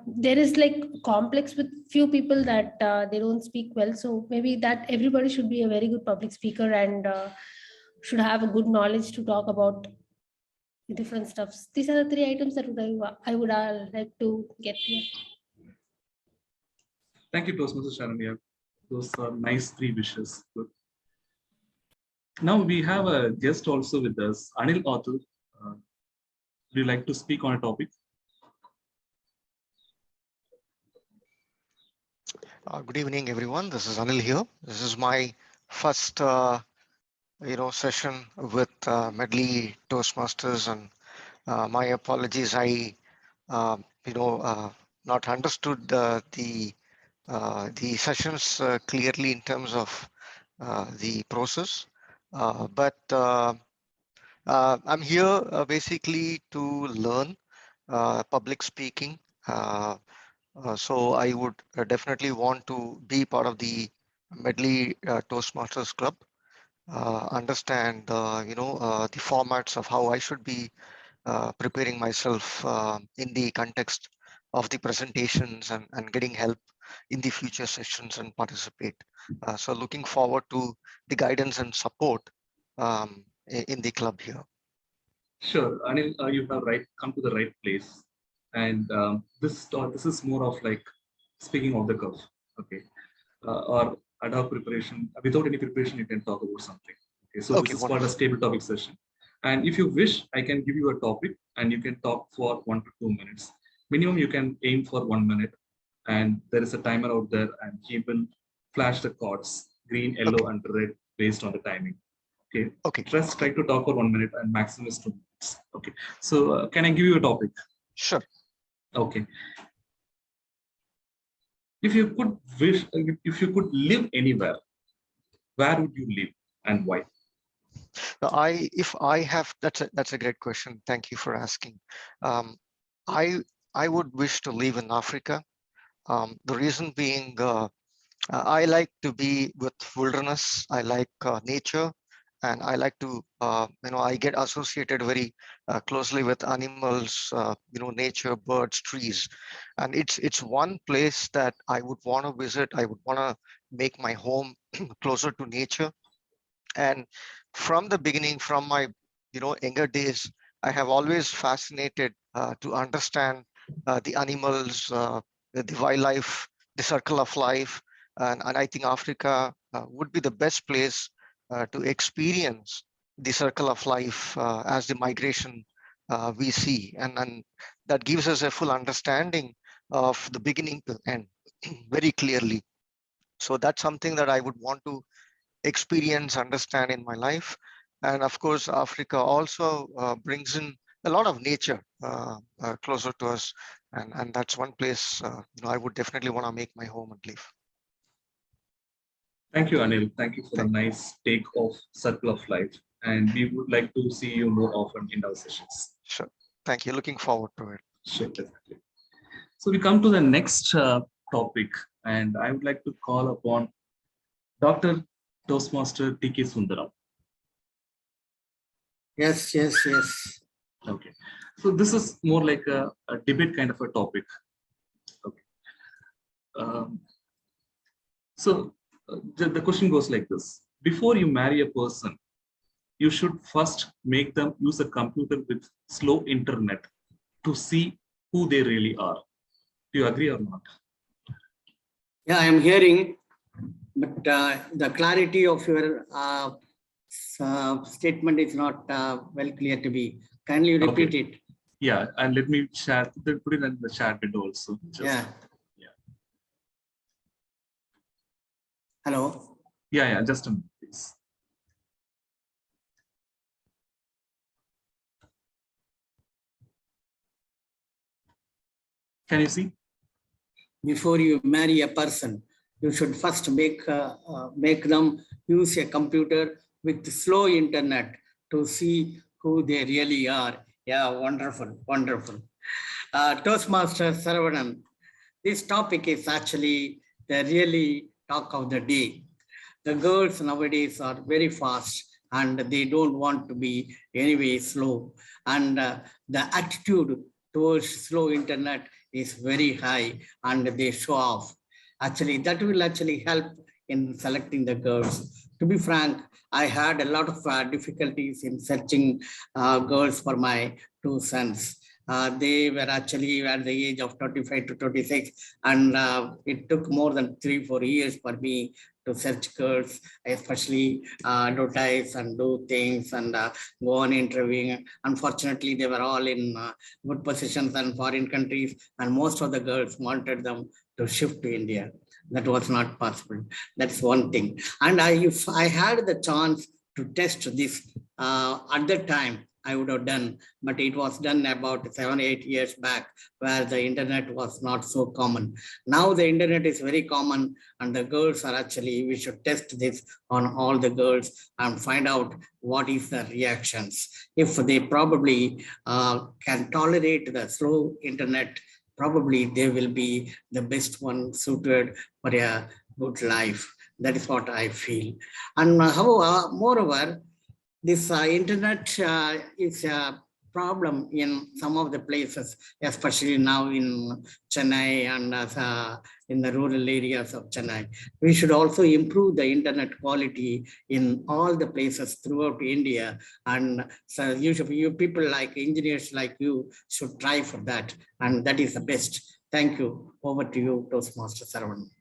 there is like complex with few people that they don't speak well. So maybe that everybody should be a very good public speaker, and should have a good knowledge to talk about different stuffs. These are the 3 items that I would like to get here. Thank you, Toastmaster Sharanya. Those are nice 3 wishes. Good. Now we have a guest also with us, Anil Atul. Would you like to speak on a topic? Good evening, everyone. This is Anil here. This is my first, session with Medley Toastmasters, and my apologies. I, not understood the sessions clearly in terms of the process, but I'm here basically to learn public speaking. So I would definitely want to be part of the Medley Toastmasters Club, understand the formats of how I should be preparing myself in the context of the presentations, and getting help in the future sessions and participate. So looking forward to the guidance and support in the club here. Sure, Anil, you have come to the right place. And this is more of like speaking off the cuff, okay, or ad hoc preparation. Without any preparation, you can talk about something. Okay, so this is called a stable topic session. And if you wish, I can give you a topic, and you can talk for 1 to 2 minutes. Minimum, you can aim for 1 minute, and there is a timer out there, and he will flash the chords, green, yellow, and red. based on the timing. Okay. Okay. Just try to talk for 1 minute and maximum is 2 minutes. Okay. So can I give you a topic? Sure. Okay. If you could live anywhere, where would you live and why? That's a great question. Thank you for asking. I would wish to live in Africa. The reason being, I like to be with wilderness. I like nature, and I like to, I get associated very closely with animals, nature, birds, trees, and it's one place that I would want to visit. I would want to make my home closer to nature. And from the beginning, from my younger days, I have always fascinated to understand the animals, the wildlife, the circle of life, and I think Africa would be the best place to experience the circle of life as the migration we see, and that gives us a full understanding of the beginning to end very clearly. So that's something that I would want to experience, understand in my life. And of course, Africa also brings in a lot of nature closer to us. And that's one place I would definitely want to make my home and live. Thank you, Anil. Thank you for the nice take of circle of life. And we would like to see you more often in our sessions. Sure. Thank you. Looking forward to it. Sure, definitely. So we come to the next topic, and I would like to call upon Dr. Toastmaster T.K. Sundaram. Yes. Okay. So this is more like a debate kind of a topic. Okay. The question goes like this. Before you marry a person, you should first make them use a computer with slow internet to see who they really are. Do you agree or not? Yeah, I am hearing, but the clarity of your statement is not well clear to me. Can you repeat it? Yeah, and let me share, put it in the chat window also. Yeah. Hello? Yeah, just a minute, please. Can you see? Before you marry a person, you should first make them use a computer with slow internet to see who they really are. Yeah, wonderful. Toastmaster Saravanan, this topic is actually the really talk of the day. The girls nowadays are very fast and they don't want to be anyway slow. And the attitude towards slow internet is very high and they show off. Actually, that will actually help in selecting the girls. To be frank, I had a lot of difficulties in searching girls for my two sons. They were actually at the age of 25 to 26, and it took more than 3-4 years for me to search girls, especially advertise and do things and go on interviewing. Unfortunately, they were all in good positions and foreign countries, and most of the girls wanted them to shift to India. That was not possible. That's one thing. And if I had the chance to test this at that time, I would have done, but it was done about 7-8 years back where the internet was not so common. Now the internet is very common and the girls are actually, we should test this on all the girls and find out what is the reactions. If they probably can tolerate the slow internet, probably they will be the best one suited for a good life. That is what I feel. And moreover, this internet is a problem in some of the places, especially now in Chennai and in the rural areas of Chennai. We should also improve the internet quality in all the places throughout India. And so you people like engineers like you should try for that. And that is the best. Thank you. Over to you, Toastmaster Saravanan.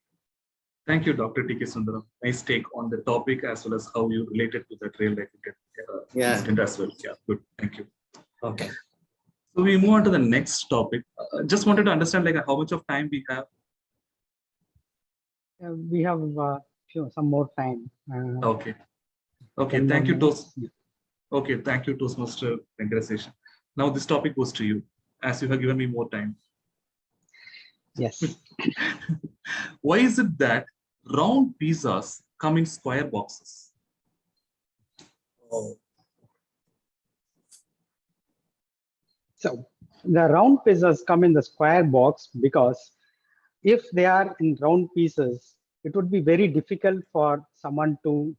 Thank you, Dr. T.K. Sundaram. Nice take on the topic as well as how you related to that real life incident as well. Yeah, good. Thank you. Okay. So we move on to the next topic. Just wanted to understand like how much of time we have. We have some more time. Okay. Okay, 10 thank more you, minutes. Okay, thank you, Toastmaster Venkatesh. Now this topic goes to you, as you have given me more time. Yes. Why is it that round pizzas come in square boxes? So the round pizzas come in the square box because if they are in round pieces, it would be very difficult for someone to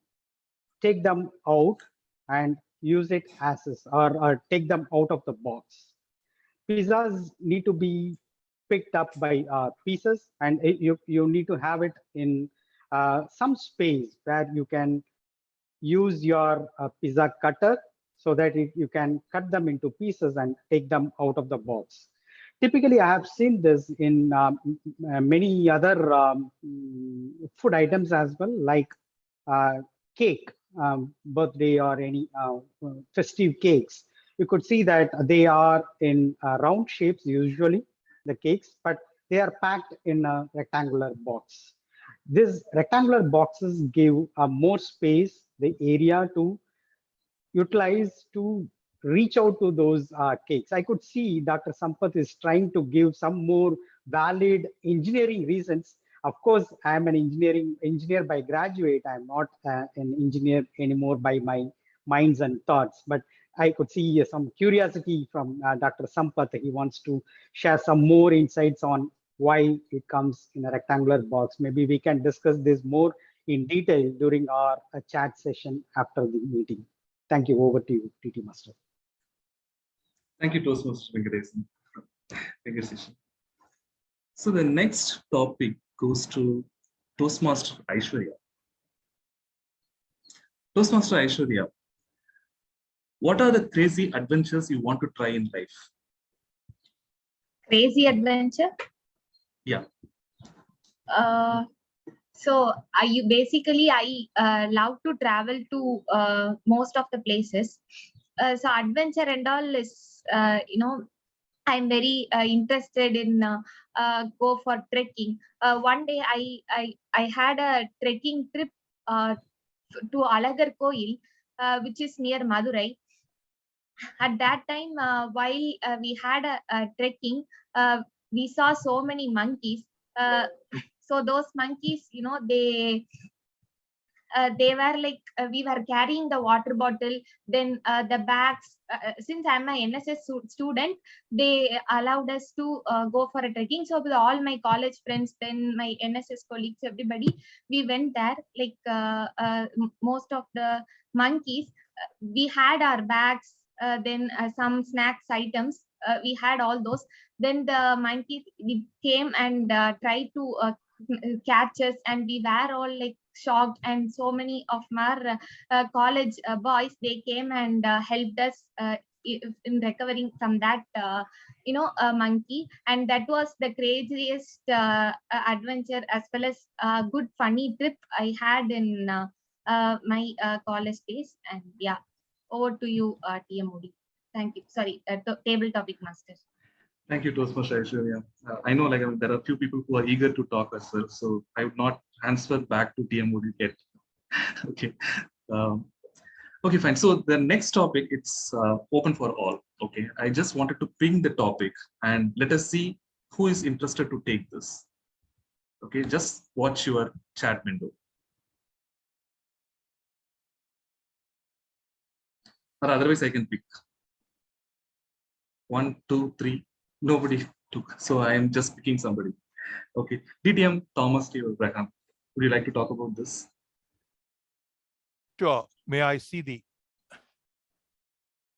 take them out and use it as is, or take them out of the box. Pizzas need to be picked up by pieces, and you need to have it in some space where you can use your pizza cutter so that you can cut them into pieces and take them out of the box. Typically, I have seen this in many other food items as well, like cake, birthday or any festive cakes. You could see that they are in round shapes usually, the cakes, but they are packed in a rectangular box. These rectangular boxes give more space, the area to utilize to reach out to those cakes. I could see Dr. Sampath is trying to give some more valid engineering reasons. Of course, I am an engineer by graduate. I'm not an engineer anymore by my minds and thoughts, but I could see some curiosity from Dr. Sampath. He wants to share some more insights on why it comes in a rectangular box. Maybe we can discuss this more in detail during our chat session after the meeting. Thank you. Over to you, TT Master. Thank you, Toastmaster Venkatesh. Thank you, Session. So the next topic goes to Toastmaster Aishwarya. Toastmaster Aishwarya, what are the crazy adventures you want to try in life? Crazy adventure? Yeah. So I love to travel to most of the places. So adventure and all is, I'm very interested in go for trekking. One day I had a trekking trip to Alagar Koil, which is near Madurai. At that time, while we had a trekking, we saw so many monkeys. So those monkeys, they were like, we were carrying the water bottle, then the bags. Since I'm an NSS student, they allowed us to go for a trekking. So with all my college friends, then my NSS colleagues, everybody, we went there. Like most of the monkeys, we had our bags, then some snacks items. We had all those. Then the monkeys came and tried to catch us, and we were all like shocked. And so many of our college boys, they came and helped us in recovering from that monkey. And that was the craziest adventure, as well as good funny trip I had in my college days. And yeah, over to you, TM Modi. Thank you. Sorry, table topic master. Thank you, Toastmaster Aishwarya. I know there are a few people who are eager to talk as well, so I would not answer back to TM Modi yet. Okay. Okay, fine. So the next topic, it's open for all. Okay. I just wanted to ping the topic and let us see who is interested to take this. Okay, just watch your chat window. Or otherwise I can pick. 1, 2, 3. Nobody took. So I am just picking somebody. Okay. DTM Thomas T. Abraham. Would you like to talk about this? Sure. May I see the?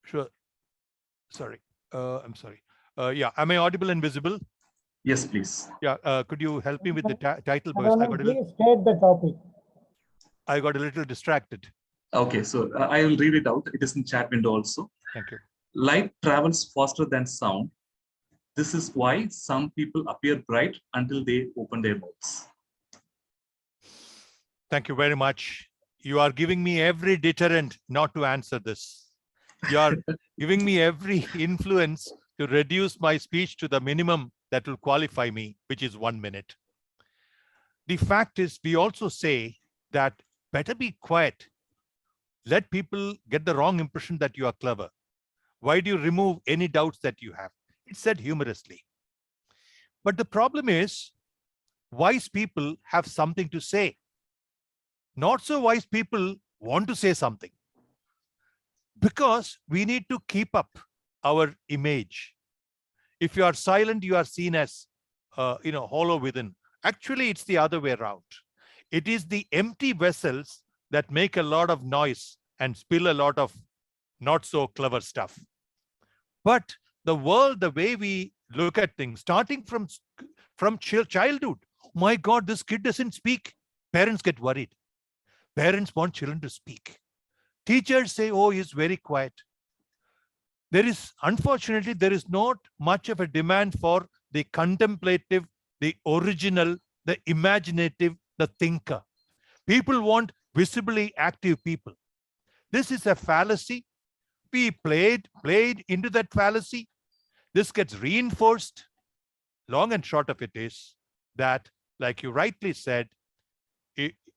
Sure. Sorry. I'm sorry. Yeah. Am I audible and visible? Yes, please. Yeah. Could you help me with the title? Please state the topic. I got a little distracted. Okay. So I will read it out. It is in chat window also. Thank you. Light travels faster than sound. This is why some people appear bright until they open their mouths. Thank you very much. You are giving me every deterrent not to answer this. You are giving me every influence to reduce my speech to the minimum that will qualify me, which is 1 minute. The fact is, we also say that better be quiet let people get the wrong impression that you are clever? Why do you remove any doubts that you have? It's said humorously. But the problem is, wise people have something to say. Not so wise people want to say something. Because we need to keep up our image. If you are silent, you are seen as hollow within. Actually, it's the other way around. It is the empty vessels that make a lot of noise and spill a lot of not so clever stuff. But the world, the way we look at things, starting from childhood, my God, this kid doesn't speak. Parents get worried. Parents want children to speak. Teachers say, oh, he's very quiet. Unfortunately, there is not much of a demand for the contemplative, the original, the imaginative, the thinker. People want visibly active people. This is a fallacy. We played into that fallacy. This gets reinforced. Long and short of it is that, like you rightly said,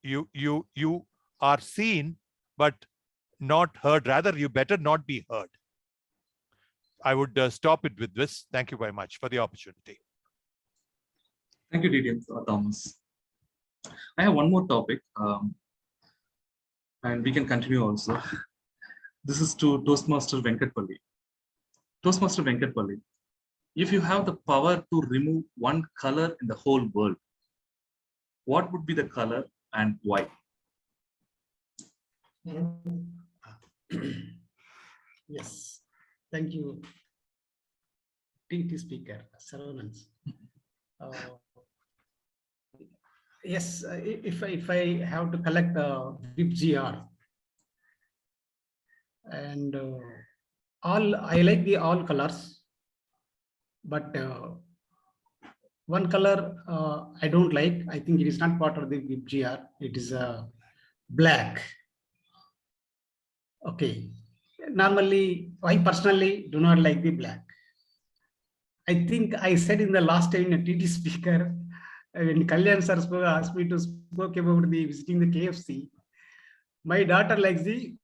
you are seen, but not heard. Rather, you better not be heard. I would stop it with this. Thank you very much for the opportunity. Thank you, DTM Thomas. I have one more topic, and we can continue also. This is to Toastmaster Venkatpalli. Toastmaster Venkatpalli, if you have the power to remove one color in the whole world, what would be the color and why? Yes, thank you, TT Speaker Saravanan. Yes, if I have to collect WebGR, and I like all colors, but one color I don't like. I think it is not part of the WebGR. It is black. Okay. Normally, I personally do not like the black. I think I said in the last time in a TT Speaker, when Kalyan sir asked me to speak about the visiting the KFC, my daughter likes the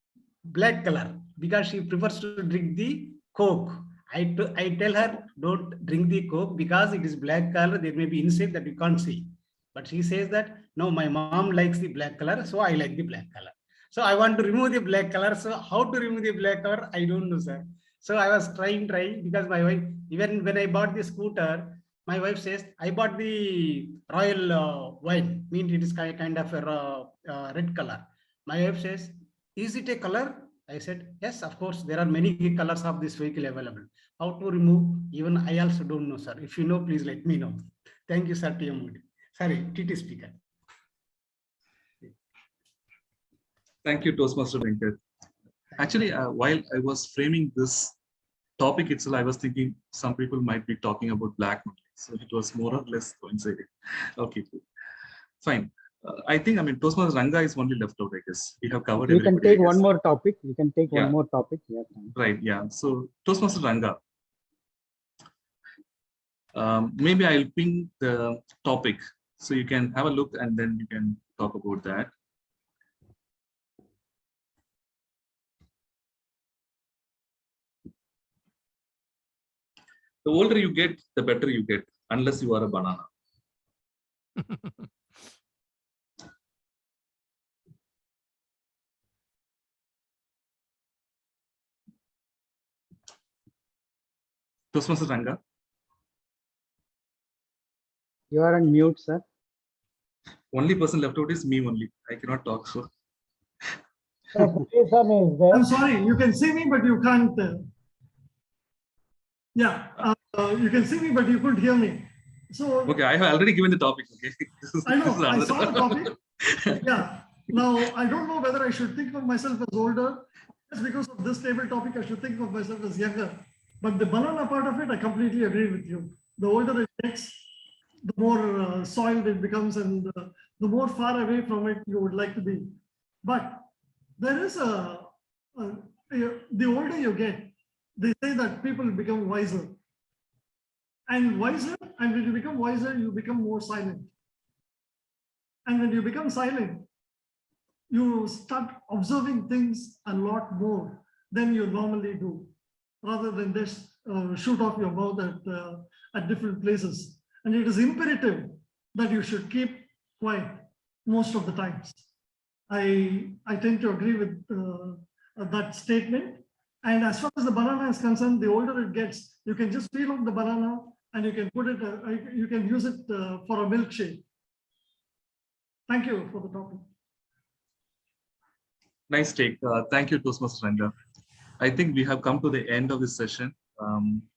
black color because she prefers to drink the Coke. I tell her, don't drink the Coke because it is black color. There may be insect that you can't see. But she says that, no, my mom likes the black color, so I like the black color. So I want to remove the black color. So how to remove the black color? I don't know, sir. So I was trying because my wife, even when I bought the scooter, my wife says, I bought the royal wine, means it is kind of a red color. My wife says, is it a color? I said, yes, of course, there are many colors of this vehicle available. How to remove? Even I also don't know, sir. If you know, please let me know. Thank you, sir, TM Moody. Sorry, TT Speaker. Thank you, Toastmaster Venkat. Actually, while I was framing this topic itself, I was thinking some people might be talking about black money. So it was more or less coinciding. Okay, cool. Fine. I think, Toastmaster Ranga is only left out, I guess. We have covered everybody. We can take one more topic. One more topic. Yeah. Right, yeah. So Toastmaster Ranga. Maybe I'll ping the topic so you can have a look and then you can talk about that. The older you get, the better you get, unless you are a banana. Toastmaster Ranga. You are on mute, sir. Only person left out is me only. I cannot talk. So. I'm sorry, you can see me, but you can't. You can see me, but you couldn't hear me. So okay, I have already given the topic. Okay, I know. I saw the topic. Yeah. Now I don't know whether I should think of myself as older. Just because of this table topic, I should think of myself as younger. But the banana part of it, I completely agree with you. The older it gets, the more soiled it becomes, and the more far away from it you would like to be. But there is the older you get, they say that people become wiser. And when you become wiser, you become more silent. And when you become silent, you start observing things a lot more than you normally do, rather than just shoot off your mouth at different places. And it is imperative that you should keep quiet most of the times. I tend to agree with that statement. And as far as the banana is concerned, the older it gets, you can just peel off the banana and you can put it, you can use it for a milkshake. Thank you for the topic. Nice take. Thank you, Toastmaster Ranga. I think we have come to the end of this session.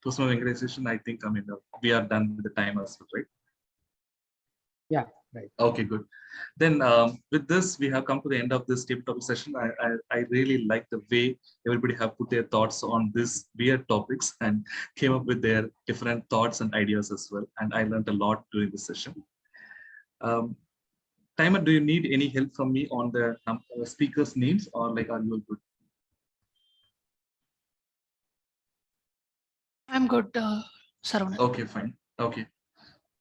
Toastmaster Venkateshan, I think we are done with the time as well, right? Yeah, right. Okay, good. Then with this, we have come to the end of this tabletop session. I really like the way everybody have put their thoughts on this weird topics and came up with their different thoughts and ideas as well. And I learned a lot during this session. Timer, do you need any help from me on the speakers' names, or like are you all good? I'm good, Saravanan. Okay, fine. Okay.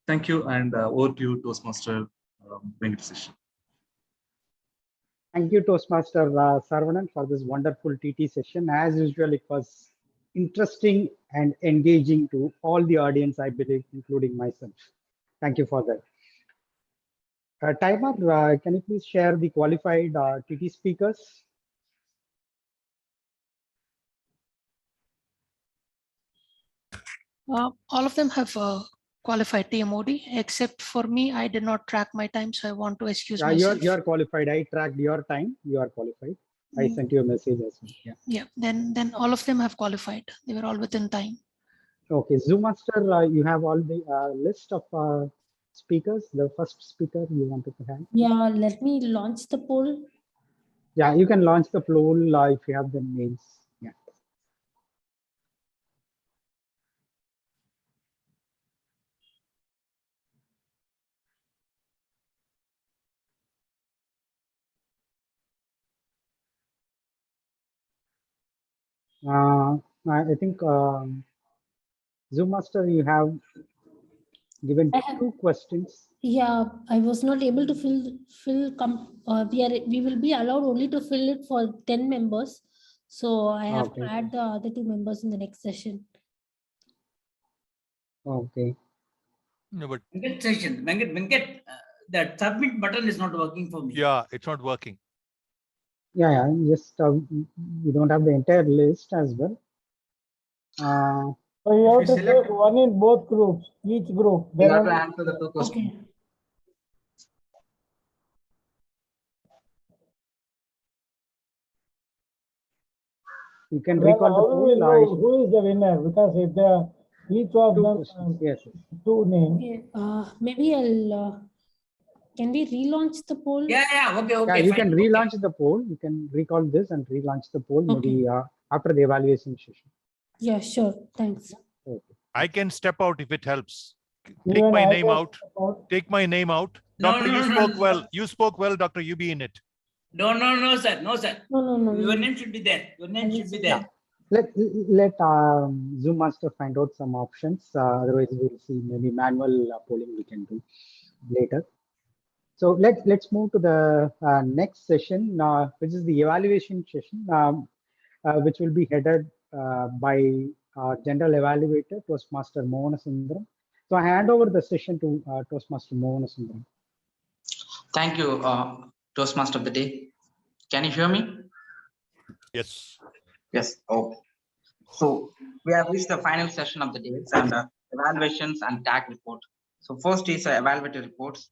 Thank you, and over to you, Toastmaster Venkateshan. Thank you, Toastmaster Saravanan, for this wonderful TT session. As usual, it was interesting and engaging to all the audience, I believe, including myself. Thank you for that. Timer, can you please share the qualified TT speakers? All of them have qualified TMOD, except for me, I did not track my time, so I want to excuse myself. You are qualified. I tracked your time. You are qualified. I sent you a message as well. Yeah. Yeah. Then all of them have qualified. They were all within time. Okay. ZoomMaster, you have all the list of speakers. The first speaker you wanted to have. Yeah, let me launch the poll. Yeah, you can launch the poll if you have the names. Yeah. I think ZoomMaster, you have given two questions. Yeah, I was not able to we will be allowed only to fill it for 10 members. So I have to add the other 2 members in the next session. Okay. No, but Venkat, that submit button is not working for me. yeah, it's not working. Yeah, just we don't have the entire list as well. So you have to take one in both groups, each group. You have to answer the 2 questions. Okay. You can recall the poll. Who is the winner? Because if each of them yes. 2 names. Okay. Maybe I'll. Can we relaunch the poll? Yeah. Okay. Yeah, you can relaunch the poll. You can recall this and relaunch the poll maybe after the evaluation session. Yeah, sure. Thanks. Okay. I can step out if it helps. Take my name out. Take my name out. Doctor, you spoke well. You spoke well, Doctor. You be in it. No, sir. No. Your name should be there. Your name should be there. Let ZoomMaster find out some options. Otherwise, we'll see maybe manual polling we can do later. So let's move to the next session, which is the evaluation session, which will be headed by General Evaluator, Toastmaster Mohanasundram. So I hand over the session to Toastmaster Mohanasundram. Thank you, Toastmaster of the day. Can you hear me? Yes. Yes. Okay. So we have reached the final session of the day and evaluations and tag report. So first is evaluator reports.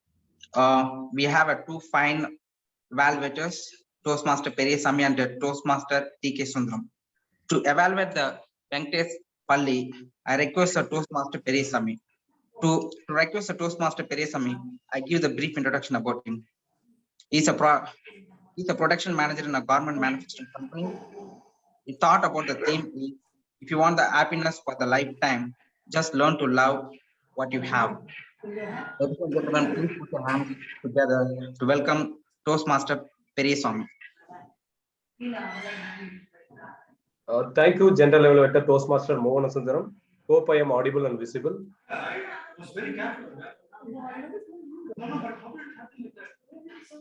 We have 2 fine evaluators, Toastmaster Peresami and Toastmaster TK Sundaram. To evaluate the Venkatesh Palli, I request the Toastmaster Peresami. To request the Toastmaster Peresami, I give the brief introduction about him. He's a production manager in a garment manufacturing company. He thought about the theme: if you want the happiness for the lifetime, just learn to love what you have. Ladies and gentlemen, please put your hands together to welcome Toastmaster Peresami. Thank you, General Evaluator Toastmaster Mohanasundram. Hope I am audible and visible.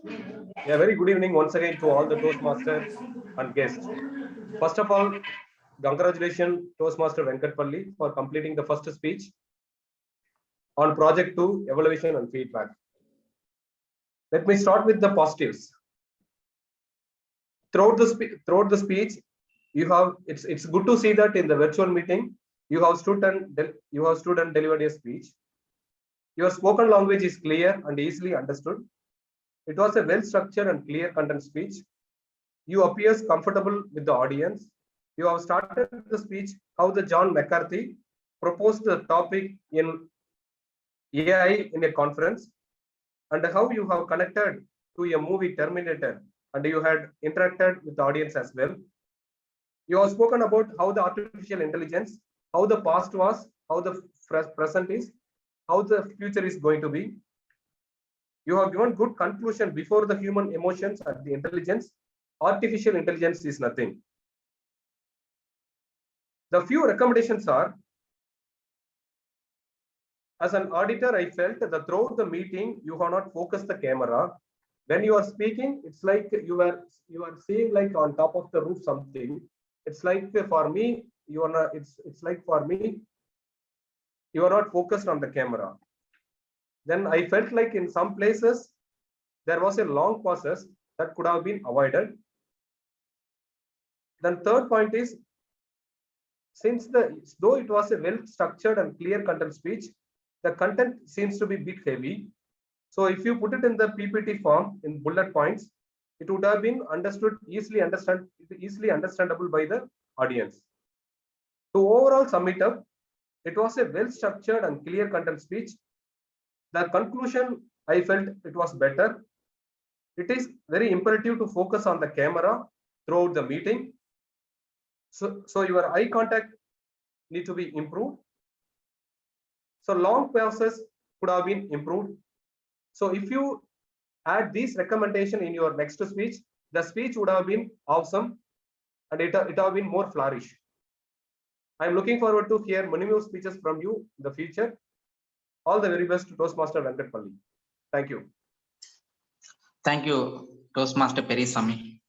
Yeah, very good evening once again to all the Toastmasters and guests. First of all, congratulations Toastmaster Venkatpalli for completing the first speech on Project 2, Evaluation and Feedback. Let me start with the positives. Throughout the speech, it's good to see that in the virtual meeting, you have stood and delivered a speech. Your spoken language is clear and easily understood. It was a well-structured and clear content speech. You appears comfortable with the audience. You have started the speech how the John McCarthy proposed the topic in AI in a conference, and how you have connected to a movie Terminator, and you had interacted with the audience as well. You have spoken about how the artificial intelligence, how the past was, how the present is, how the future is going to be. You have given good conclusion before the human emotions and the intelligence. Artificial intelligence is nothing. The few recommendations are, as an auditor, I felt that throughout the meeting, you have not focused the camera. When you are speaking, it's like you are seeing like on top of the roof something. It's like for me, you are not. It's like for me, you are not focused on the camera. Then I felt like in some places there was a long pauses that could have been avoided. Then third point is, though it was a well structured and clear content speech, the content seems to be a bit heavy. So if you put it in the PPT form in bullet points, it would have been easily understandable by the audience. To overall sum it up, it was a well structured and clear content speech. The conclusion, I felt it was better. It is very imperative to focus on the camera throughout the meeting. So your eye contact need to be improved. So long pauses could have been improved. So if you add these recommendations in your next speech, the speech would have been awesome and it would have been more flourish. I'm looking forward to hear many more speeches from you in the future. All the very best to Toastmaster Venkatpalli. Thank you. Thank you, Toastmaster Perisami.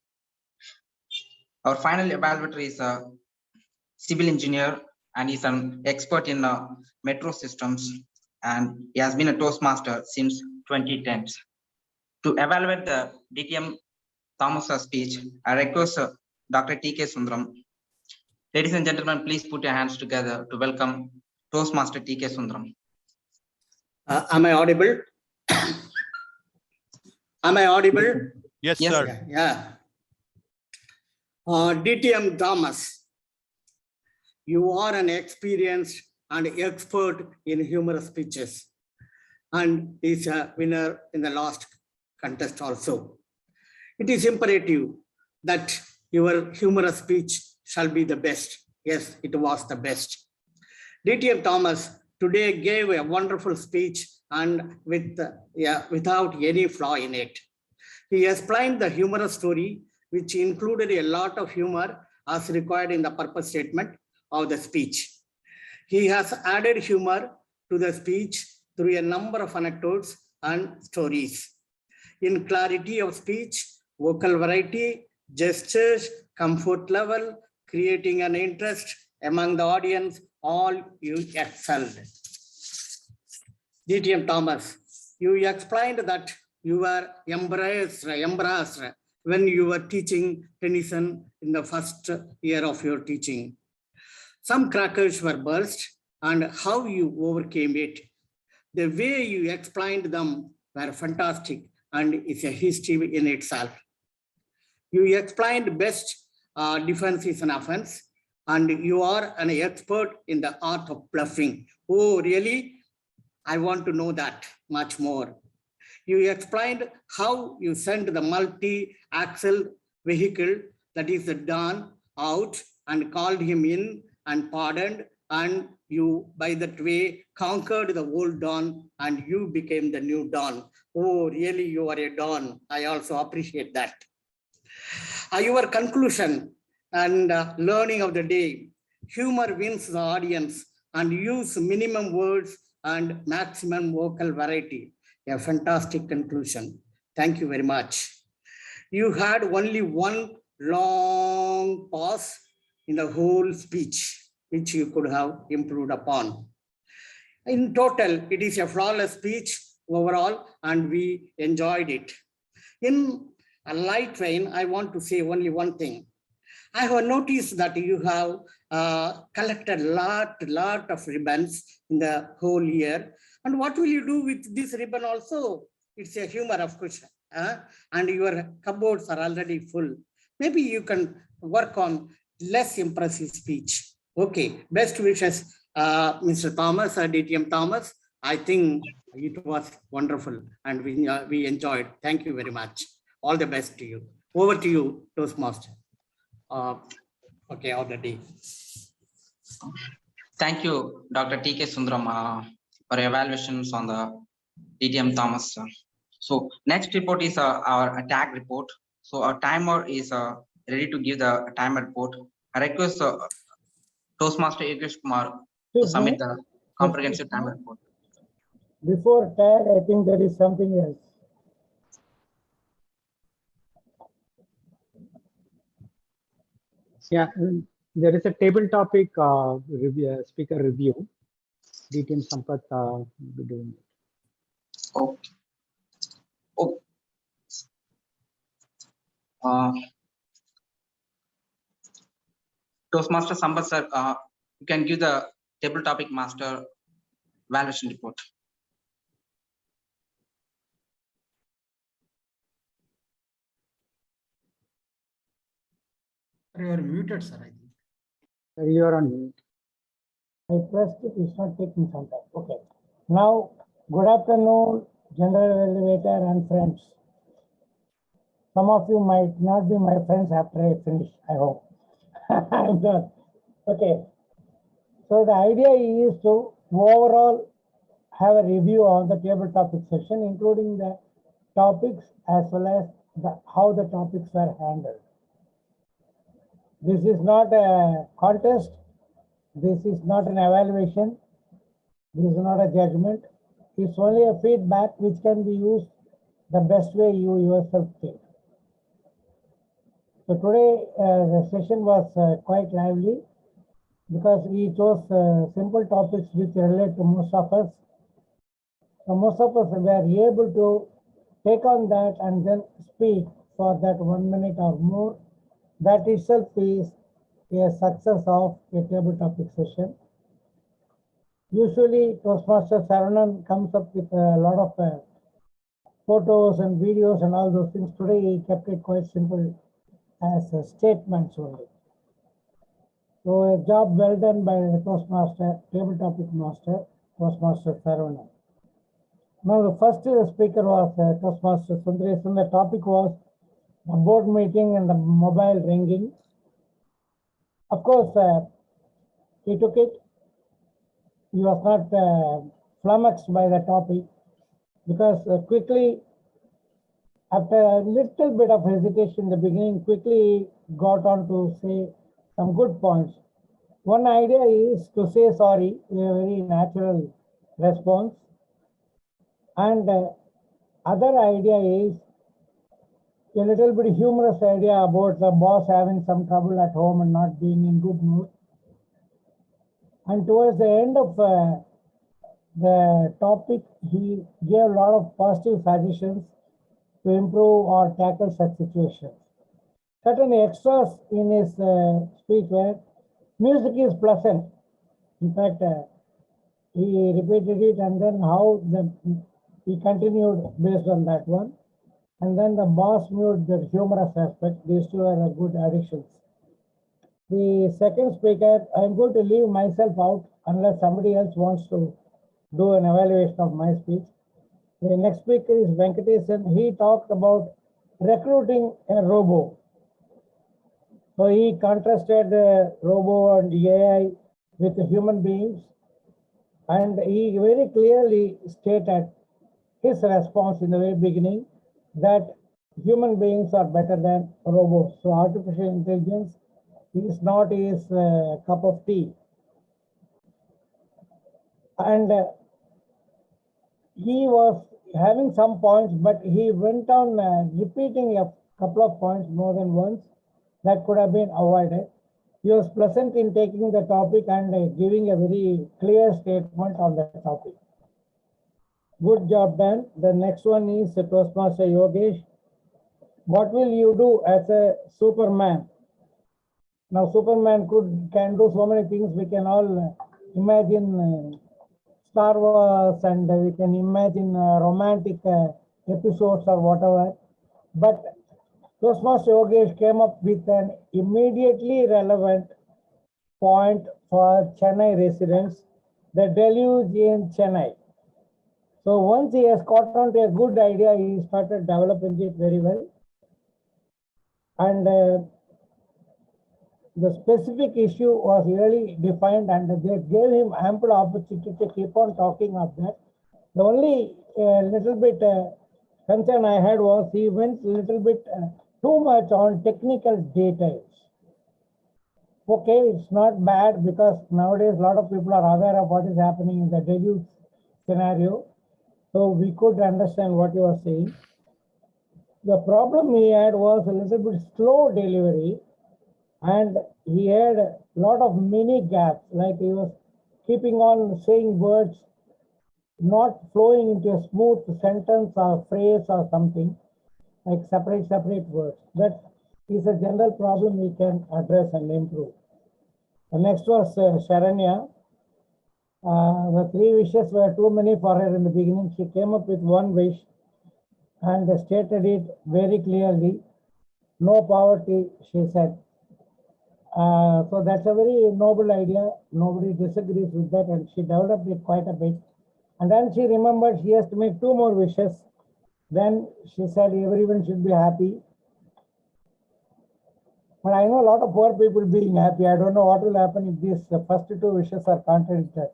Our final evaluator is a civil engineer and he's an expert in metro systems, and he has been a Toastmaster since 2010. To evaluate the DTM Thomas' speech, I request Dr. T.K. Sundaram. Ladies and gentlemen, please put your hands together to welcome Toastmaster T.K. Sundaram. Am I audible? Am I audible? Yes, sir. Yeah. DTM Thomas, you are an experienced and expert in humorous speeches, and is a winner in the last contest also. It is imperative that your humorous speech shall be the best. Yes, it was the best. DTM Thomas today gave a wonderful speech and without any flaw in it. He explained the humorous story, which included a lot of humor as required in the purpose statement of the speech. He has added humor to the speech through a number of anecdotes and stories. In clarity of speech, vocal variety, gestures, comfort level, creating an interest among the audience, all you excelled. DTM Thomas, you explained that you were embarrassed when you were teaching Tennyson in the first year of your teaching. Some crackers were burst and how you overcame it. The way you explained them were fantastic and it's a history in itself. You explained best defense is an offense, and you are an expert in the art of bluffing. Oh, really? I want to know that much more. You explained how you sent the multi-axle vehicle, that is the Don, out and called him in and pardoned, and you by that way conquered the old Don and you became the new Don. Oh, really, you are a Don. I also appreciate that. Your conclusion and learning of the day, humor wins the audience and use minimum words and maximum vocal variety. A fantastic conclusion. Thank you very much. You had only one long pause in the whole speech, which you could have improved upon. In total, it is a flawless speech overall, and we enjoyed it. In a light vein, I want to say only one thing. I have noticed that you have collected lot of ribbons in the whole year. And what will you do with this ribbon also? It's a humor, of course. And your cupboards are already full. Maybe you can work on less impressive speech. Okay, best wishes, Mr. Thomas, DTM Thomas. I think it was wonderful and we enjoyed. Thank you very much. All the best to you. Over to you, Toastmaster. Okay, all the day. Thank you, Dr. T.K. Sundaram, for evaluations on the DTM Thomas. So next report is our tag report. So our timer is ready to give the timer report. I request Toastmaster Yogesh Kumar to submit the comprehensive timer report. Before tag, I think there is something else. Yeah, there is a table topic review, speaker review. DTM Sampath will be doing it. Okay. Toastmaster Sampath sir, you can give the table topic master evaluation report. You are muted, sir, I think. You are on mute. I pressed it, it's not taking some time. Okay. Now, good afternoon, General Elevator and friends. Some of you might not be my friends after I finish, I hope. I'm done. Okay. So the idea is to overall have a review on the table topic session, including the topics as well as how the topics are handled. This is not a contest. This is not an evaluation. This is not a judgment. It's only a feedback which can be used the best way you yourself think. So today the session was quite lively because we chose simple topics which relate to most of us. So most of us were able to take on that and then speak for that 1 minute or more. That itself is a success of a table topic session. Usually Toastmaster Saranan comes up with a lot of photos and videos and all those things. Today he kept it quite simple as statements only. So a job well done by the Toastmaster, table topic master, Toastmaster Saranan. Now the first speaker was Toastmaster Sundaresan. The topic was the board meeting and the mobile ringing. Of course, he took it. He was not flummoxed by the topic because quickly, after a little bit of hesitation in the beginning, quickly got on to say some good points. One idea is to say sorry, a very natural response. And other idea is a little bit humorous idea about the boss having some trouble at home and not being in good mood. And towards the end of the topic, he gave a lot of positive suggestions to improve or tackle such situations. Certain extras in his speech were, music is pleasant. In fact, he repeated it and then he continued based on that one. And then the boss moved the humorous aspect. These two are good additions. The second speaker, I'm going to leave myself out unless somebody else wants to do an evaluation of my speech. The next speaker is Venkatesan. He talked about recruiting a robo. So he contrasted robo and AI with human beings. And he very clearly stated his response in the very beginning that human beings are better than robots. So artificial intelligence is not his cup of tea. And he was having some points, but he went on repeating a couple of points more than once. That could have been avoided. He was pleasant in taking the topic and giving a very clear statement on the topic. Good job done. The next one is Toastmaster Yogesh. What will you do as a Superman? Now, Superman can do so many things. We can all imagine Star Wars, and we can imagine romantic episodes or whatever. But Toastmaster Yogesh came up with an immediately relevant point for Chennai residents, the deluge in Chennai. So once he has caught on to a good idea, he started developing it very well. And the specific issue was really defined, and they gave him ample opportunity to keep on talking of that. The only little bit concern I had was he went a little bit too much on technical details. Okay, it's not bad because nowadays a lot of people are aware of what is happening in the deluge scenario. So we could understand what you are saying. The problem he had was a little bit slow delivery, and he had a lot of mini gaps, like he was keeping on saying words not flowing into a smooth sentence or phrase or something, like separate words. That is a general problem we can address and improve. The next was Sharanya. The 3 wishes were too many for her in the beginning. She came up with one wish and stated it very clearly. No poverty, she said. So that's a very noble idea. Nobody disagrees with that, and she developed it quite a bit. And then she remembered she has to make 2 more wishes. Then she said everyone should be happy. But I know a lot of poor people being happy. I don't know what will happen if these first 2 wishes are contradicted.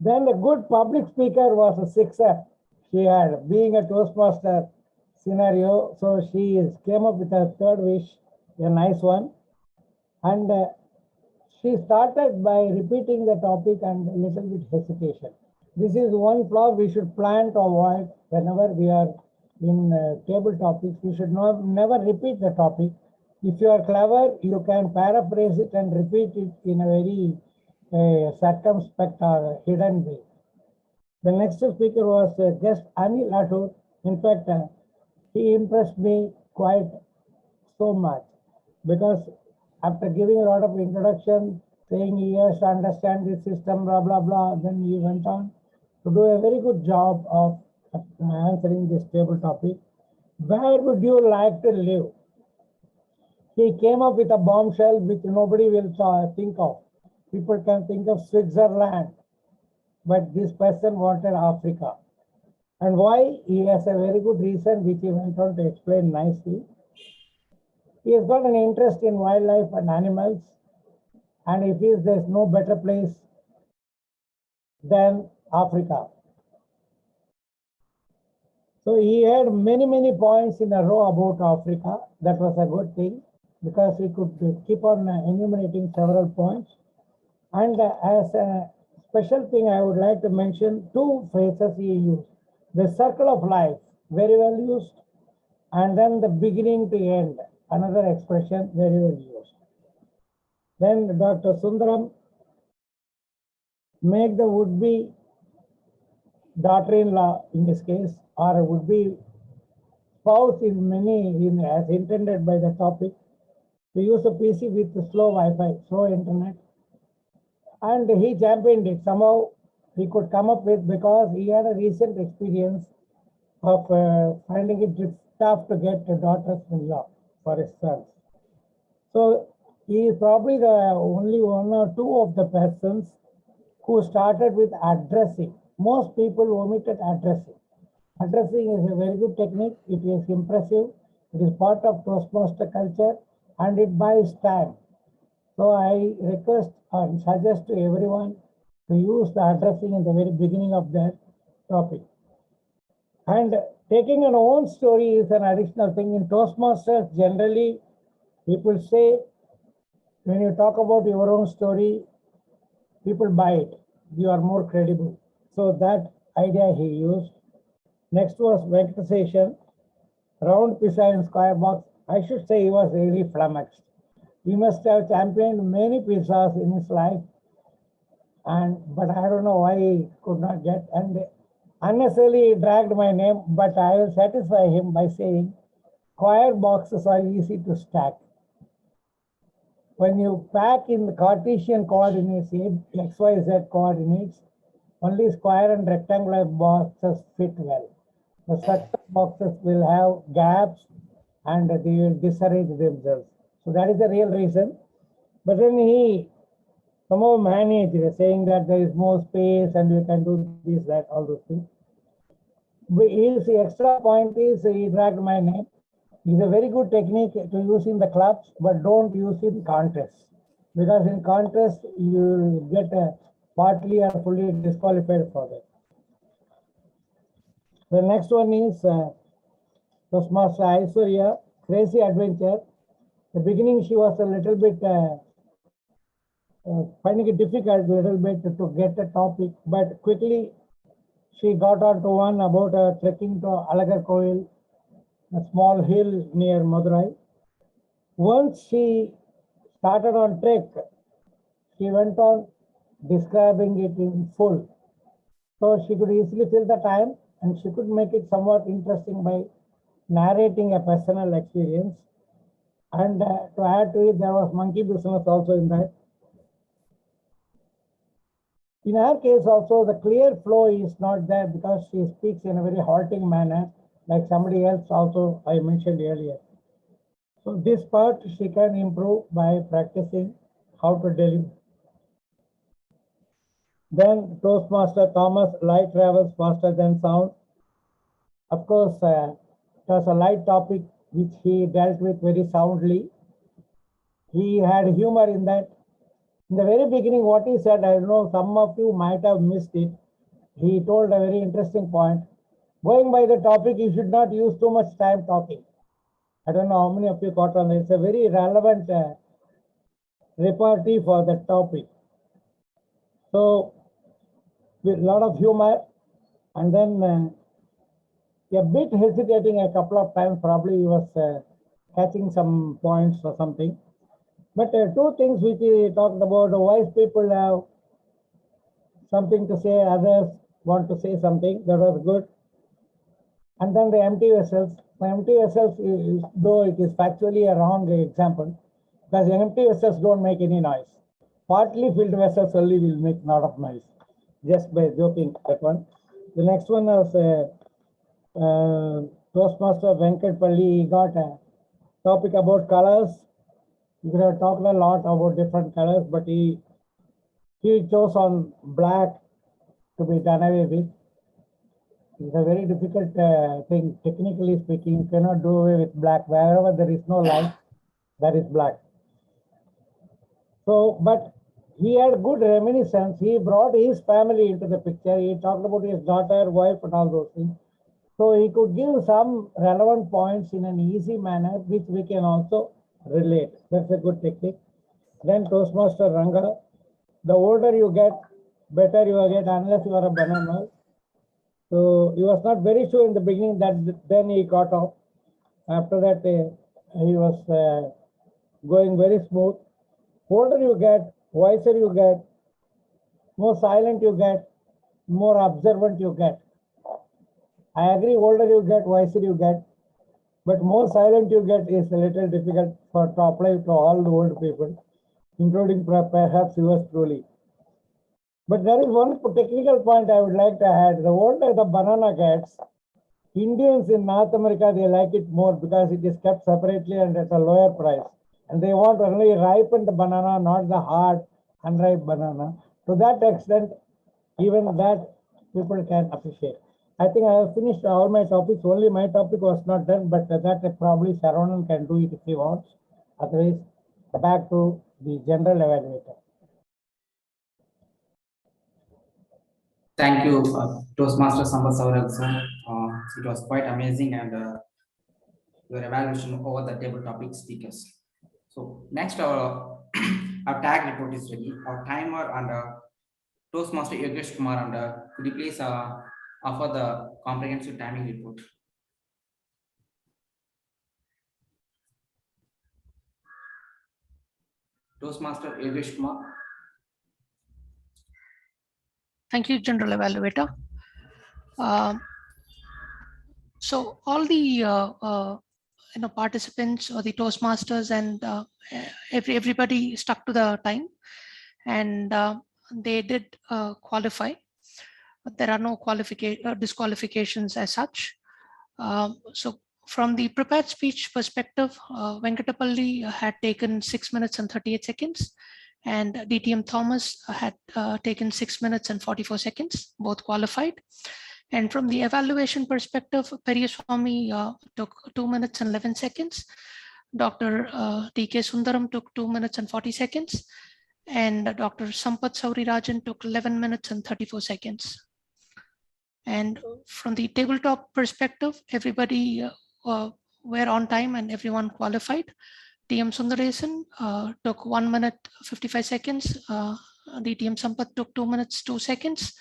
Then the good public speaker was a 6er. She had, being a Toastmaster scenario, so she came up with a 3rd wish, a nice one. And she started by repeating the topic and a little bit hesitation. This is one flaw we should plan to avoid whenever we are in table topics. We should never repeat the topic. If you are clever, you can paraphrase it and repeat it in a very circumspect or hidden way. The next speaker was guest Anil Atur. In fact, he impressed me quite so much because after giving a lot of introduction, saying he has to understand this system, blah, blah, blah, then he went on to do a very good job of answering this table topic. Where would you like to live? He came up with a bombshell which nobody will think of. People can think of Switzerland, but this person wanted Africa. And why? He has a very good reason which he went on to explain nicely. He has got an interest in wildlife and animals, and he feels there's no better place than Africa. So he had many points in a row about Africa. That was a good thing because he could keep on enumerating several points. And as a special thing, I would like to mention 2 phrases he used. The circle of life, very well used, and then the beginning to end, another expression very well used. Then Dr. Sundaram, make the would-be daughter-in-law in this case, or a would-be spouse as intended by the topic, to use a PC with slow Wi-Fi, slow internet. And he championed it. Somehow he could come up with, because he had a recent experience of finding it tough to get daughters-in-law for his sons. So he is probably the only 1 or 2 of the persons who started with addressing. Most people omitted addressing. Addressing is a very good technique. It is impressive. It is part of Toastmaster culture and it buys time. So I request and suggest to everyone to use the addressing in the very beginning of the topic. And taking an own story is an additional thing. In Toastmasters, generally, people say, when you talk about your own story, people buy it. You are more credible. So that idea he used. Next was Venkataseshan, round pizza in square box. I should say he was really flummoxed. He must have championed many pizzas in his life, but I don't know why he could not get. And unnecessarily dragged my name, but I will satisfy him by saying square boxes are easy to stack. When you pack in the Cartesian coordinates, X, Y, Z coordinates, only square and rectangular boxes fit well. The circular boxes will have gaps and they will disarrange themselves. So that is the real reason. But then he somehow managed, saying that there is more space and you can do this, that, all those things. But his extra point is he dragged my name. It's a very good technique to use in the clubs, but don't use in contests. Because in contests, you get partly or fully disqualified for that. The next one is Toastmaster Aishwarya, Crazy Adventure. The beginning, she was a little bit finding it difficult a little bit to get a topic, but quickly she got onto one about trekking to Alagarkoil, a small hill near Madurai. Once she started on trek, she went on describing it in full. So she could easily fill the time and she could make it somewhat interesting by narrating a personal experience. And to add to it, there was monkey business also in that. In her case also, the clear flow is not there because she speaks in a very halting manner, like somebody else also I mentioned earlier. So this part she can improve by practicing how to deliver. Then Toastmaster Thomas, light travels faster than sound. Of course, it was a light topic which he dealt with very soundly. He had humor in that. In the very beginning, what he said, I don't know, some of you might have missed it. He told a very interesting point. Going by the topic, you should not use too much time talking. I don't know how many of you caught on. It's a very relevant repartee for the topic. So, with a lot of humor, and then a bit hesitating a couple of times, probably he was catching some points or something. But two things which he talked about, the wise people have something to say, others want to say something, that was good. And then the empty vessels. The empty vessels, though it is factually a wrong example, because the empty vessels don't make any noise. Partly filled vessels only will make a lot of noise, just by joking that one. The next one was Toastmaster Venkat Palli. He got a topic about colors. You could have talked a lot about different colors, but he chose on black to be done away with. It's a very difficult thing, technically speaking. You cannot do away with black. Wherever there is no light, that is black. So, but he had good reminiscence. He brought his family into the picture. He talked about his daughter, wife, and all those things. So he could give some relevant points in an easy manner, which we can also relate. That's a good technique. Then Toastmaster Ranga, the older you get, better you get, unless you are a banana. So he was not very sure in the beginning, that then he got off. After that, he was going very smooth. Older you get, wiser you get, more silent you get, more observant you get. I agree, older you get, wiser you get, but more silent you get is a little difficult to apply to all the old people, including perhaps yours truly. But there is one technical point I would like to add. The older the banana gets, Indians in North America, they like it more because it is kept separately and at a lower price. And they want only ripened banana, not the hard, unripe banana. To that extent, even that people can appreciate. I think I have finished all my topics. Only my topic was not done, but that probably Sharonan can do it if he wants. Otherwise, back to the general evaluator. Thank you, Toastmaster Sambat Saurabh sir. It was quite amazing, and your evaluation over the table topic speakers. So next, our tag report is ready. Our timer and Toastmaster Yogesh Kumar, and could you please offer the comprehensive timing report. Toastmaster Yogesh Kumar. Thank you, General Evaluator. So all the participants or the Toastmasters and everybody stuck to the time, and they did qualify. But there are no disqualifications as such. So from the prepared speech perspective, Venkatapalli had taken 6 minutes and 38 seconds, and DTM Thomas had taken 6 minutes and 44 seconds, both qualified. And from the evaluation perspective, Periyaswamy took 2 minutes and 11 seconds. Dr. T.K. Sundaram took 2 minutes and 40 seconds. And Dr. Sampath Saurirajan took 11 minutes and 34 seconds. And from the tabletop perspective, everybody were on time and everyone qualified. TM Sundaresan took 1 minute 55 seconds. DTM Sampath took 2 minutes 2 seconds.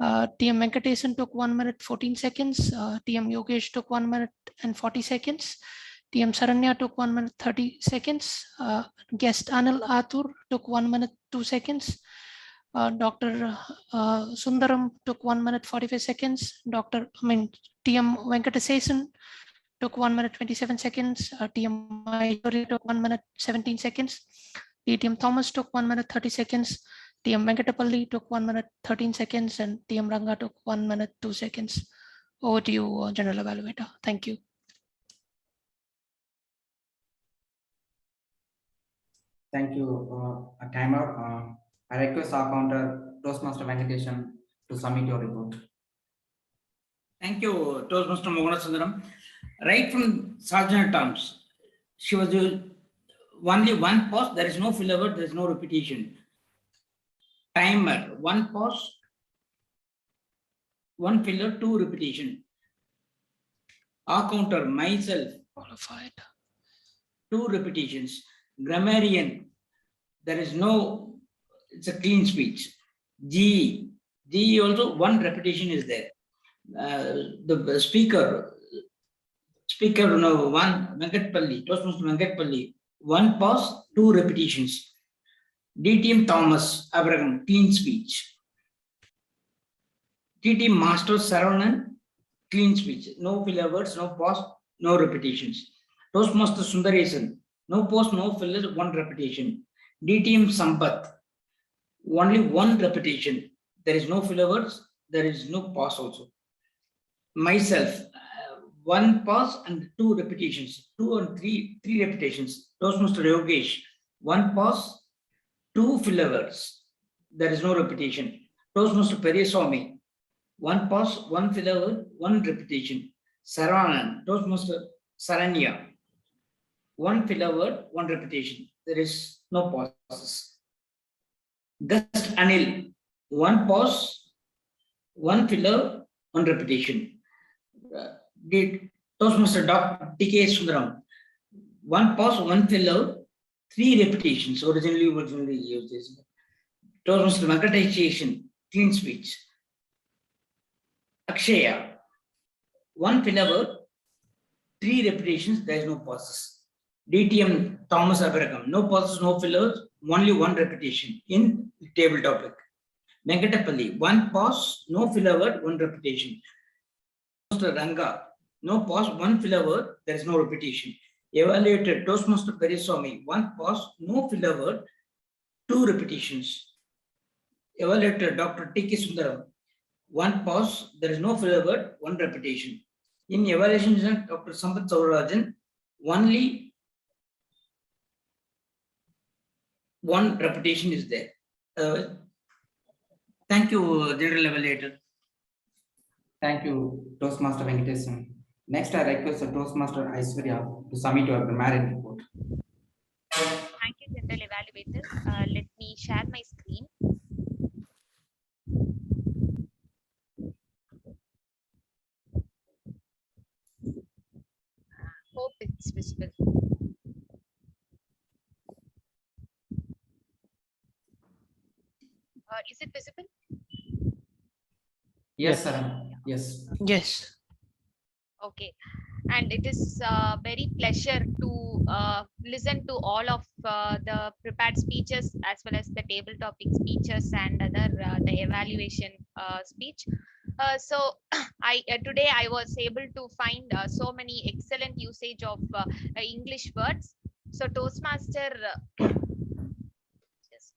TM Venkatesan took 1 minute 14 seconds. TM Yogesh took 1 minute and 40 seconds. TM Saranya took 1 minute 30 seconds. Guest Anil Athur took 1 minute 2 seconds. Dr. Sundaram took 1 minute 45 seconds. TM Venkatesan took 1 minute 27 seconds. TM Mayuri took 1 minute 17 seconds. DTM Thomas took 1 minute 30 seconds. TM Venkatapalli took 1 minute 13 seconds, and TM Ranga took 1 minute 2 seconds. Over to you, General Evaluator. Thank you. Thank you, timer. I request our counter Toastmaster Venkatesan to submit your report. Thank you, Toastmaster Mogana Sundaram. Right from Sergeant terms, she was only one pause, there is no filler, there is no repetition. Timer, one pause, one filler, 2 repetition. Our counter, myself, qualified, 2 repetitions. Grammarian, there is no, it's a clean speech. GE also 1 repetition is there. The speaker no, 1 Venkatapalli, Toastmaster Venkatapalli, 1 pause, 2 repetitions. DTM Thomas Abraham, clean speech. TTM Master Saravanan, clean speech. No filler words, no pause, no repetitions. Toastmaster Sundaresan, no pause, no fillers, 1 repetition. DTM Sampath, only 1 repetition. There is no filler words, there is no pause also. Myself, 1 pause and 2 repetitions, 2 and 3 repetitions. Toastmaster Yogesh, 1 pause, 2 filler words. There is no repetition. Toastmaster Periyaswamy, 1 pause, 1 filler word, 1 repetition. Saravanan, Toastmaster Saranya, 1 filler word, 1 repetition. There is no pauses. Guest Anil, 1 pause, 1 filler, 1 repetition. Toastmaster Dr. T.K. Sundaram, 1 pause, 1 filler, 3 repetitions. Originally used this. Toastmaster Venkateshan, clean speech. Akshaya, 1 filler word, 3 repetitions, there is no pauses. DTM Thomas Abraham, no pauses, no fillers, only 1 repetition in the table topic. Venkatapalli, 1 pause, no filler word, 1 repetition. Toastmaster Ranga, no pause, 1 filler word, there is no repetition. Evaluated Toastmaster Periyaswamy, 1 pause, no filler word, 2 repetitions. Evaluated Dr. T.K. Sundaram, 1 pause, there is no filler word, 1 repetition. In evaluation, Dr. Sampath Saurirajan, only 1 repetition is there. Thank you, General Evaluator. Thank you, Toastmaster Venkatesan. Next, I request the Toastmaster Aishwarya to submit your grammarian report. Thank you, General Evaluator. Let me share my screen. Hope it's visible. Is it visible? Yes, sir. Yes. Yes. Okay, and it is very pleasure to listen to all of the prepared speeches as well as the table topic speeches and other the evaluation speech. So I today I was able to find so many excellent usage of English words. So Toastmaster. Just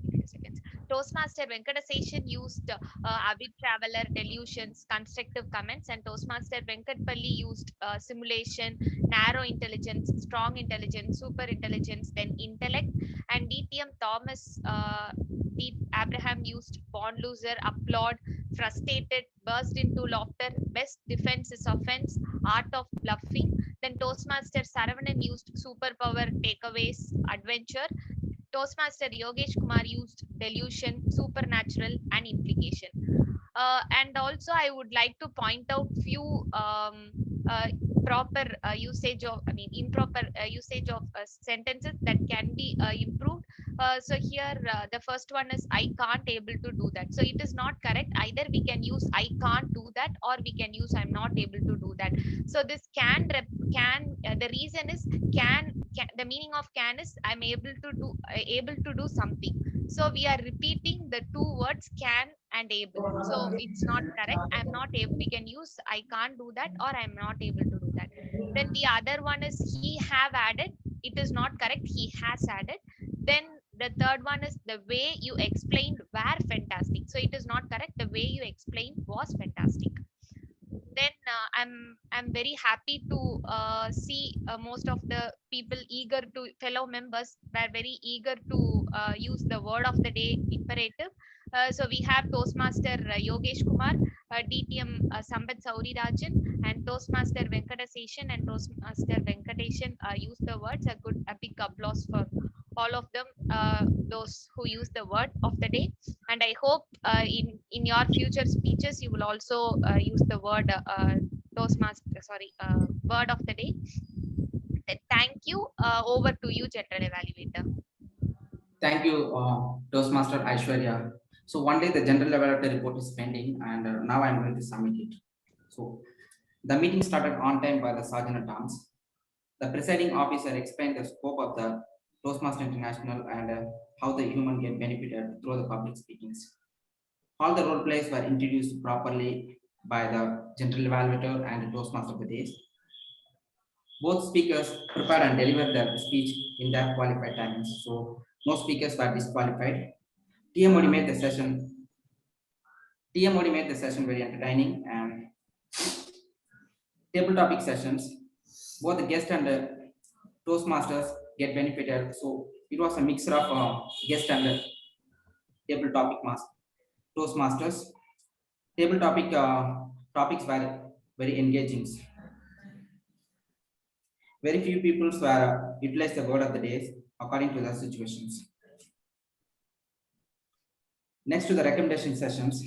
a few seconds. Toastmaster Venkataseshan used avid traveler, delusions, constructive comments, and Toastmaster Venkatpalli used simulation, narrow intelligence, strong intelligence, super intelligence, then intellect, and DTM Thomas Abraham used born loser, applaud, frustrated, burst into laughter, best defense is offense, art of bluffing. Then Toastmaster Saravanan used superpower, takeaways, adventure. Toastmaster Yogesh Kumar used delusion, supernatural, and implication. And also, I would like to point out few proper usage of, improper usage of sentences that can be improved. So here, the first one is I can't able to do that. So it is not correct. Either we can use I can't do that, or we can use I'm not able to do that. So this the reason is can, the meaning of can is I'm able to do something. So we are repeating the two words can and able. So it's not correct. I'm not able. We can use I can't do that or I'm not able to do that. Then the other one is he have added. It is not correct. He has added. Then the third one is the way you explained were fantastic. So it is not correct. The way you explained was fantastic. Then I'm very happy to see most of the people fellow members were very eager to use the word of the day imperative. So we have Toastmaster Yogesh Kumar, DTM Sambat Saurirajan, and Toastmaster Venkataseshan and Toastmaster Venkatashan use the words. A big applause for all of them, those who use the word of the day. And I hope in your future speeches you will also use the word word of the day. Thank you. Over to you, General Evaluator. Thank you, Toastmaster Aishwarya. So one day the general evaluator report is pending, and now I'm going to submit it. So the meeting started on time by the Sergeant at Arms. The presiding officer explained the scope of the Toastmaster International and how the human get benefited through the public speakings. All the role plays were introduced properly by the general evaluator and the Toastmaster of the day. Both speakers prepared and delivered their speech in their qualified timings. So no speakers were disqualified. TMOD made the session very entertaining, and table topic sessions, both the guest and the Toastmasters get benefited. So it was a mixture of guest and table topic Toastmasters. Table topic topics were very engaging. Very few people were utilized the word of the day according to the situations. Next to the recommendation sessions,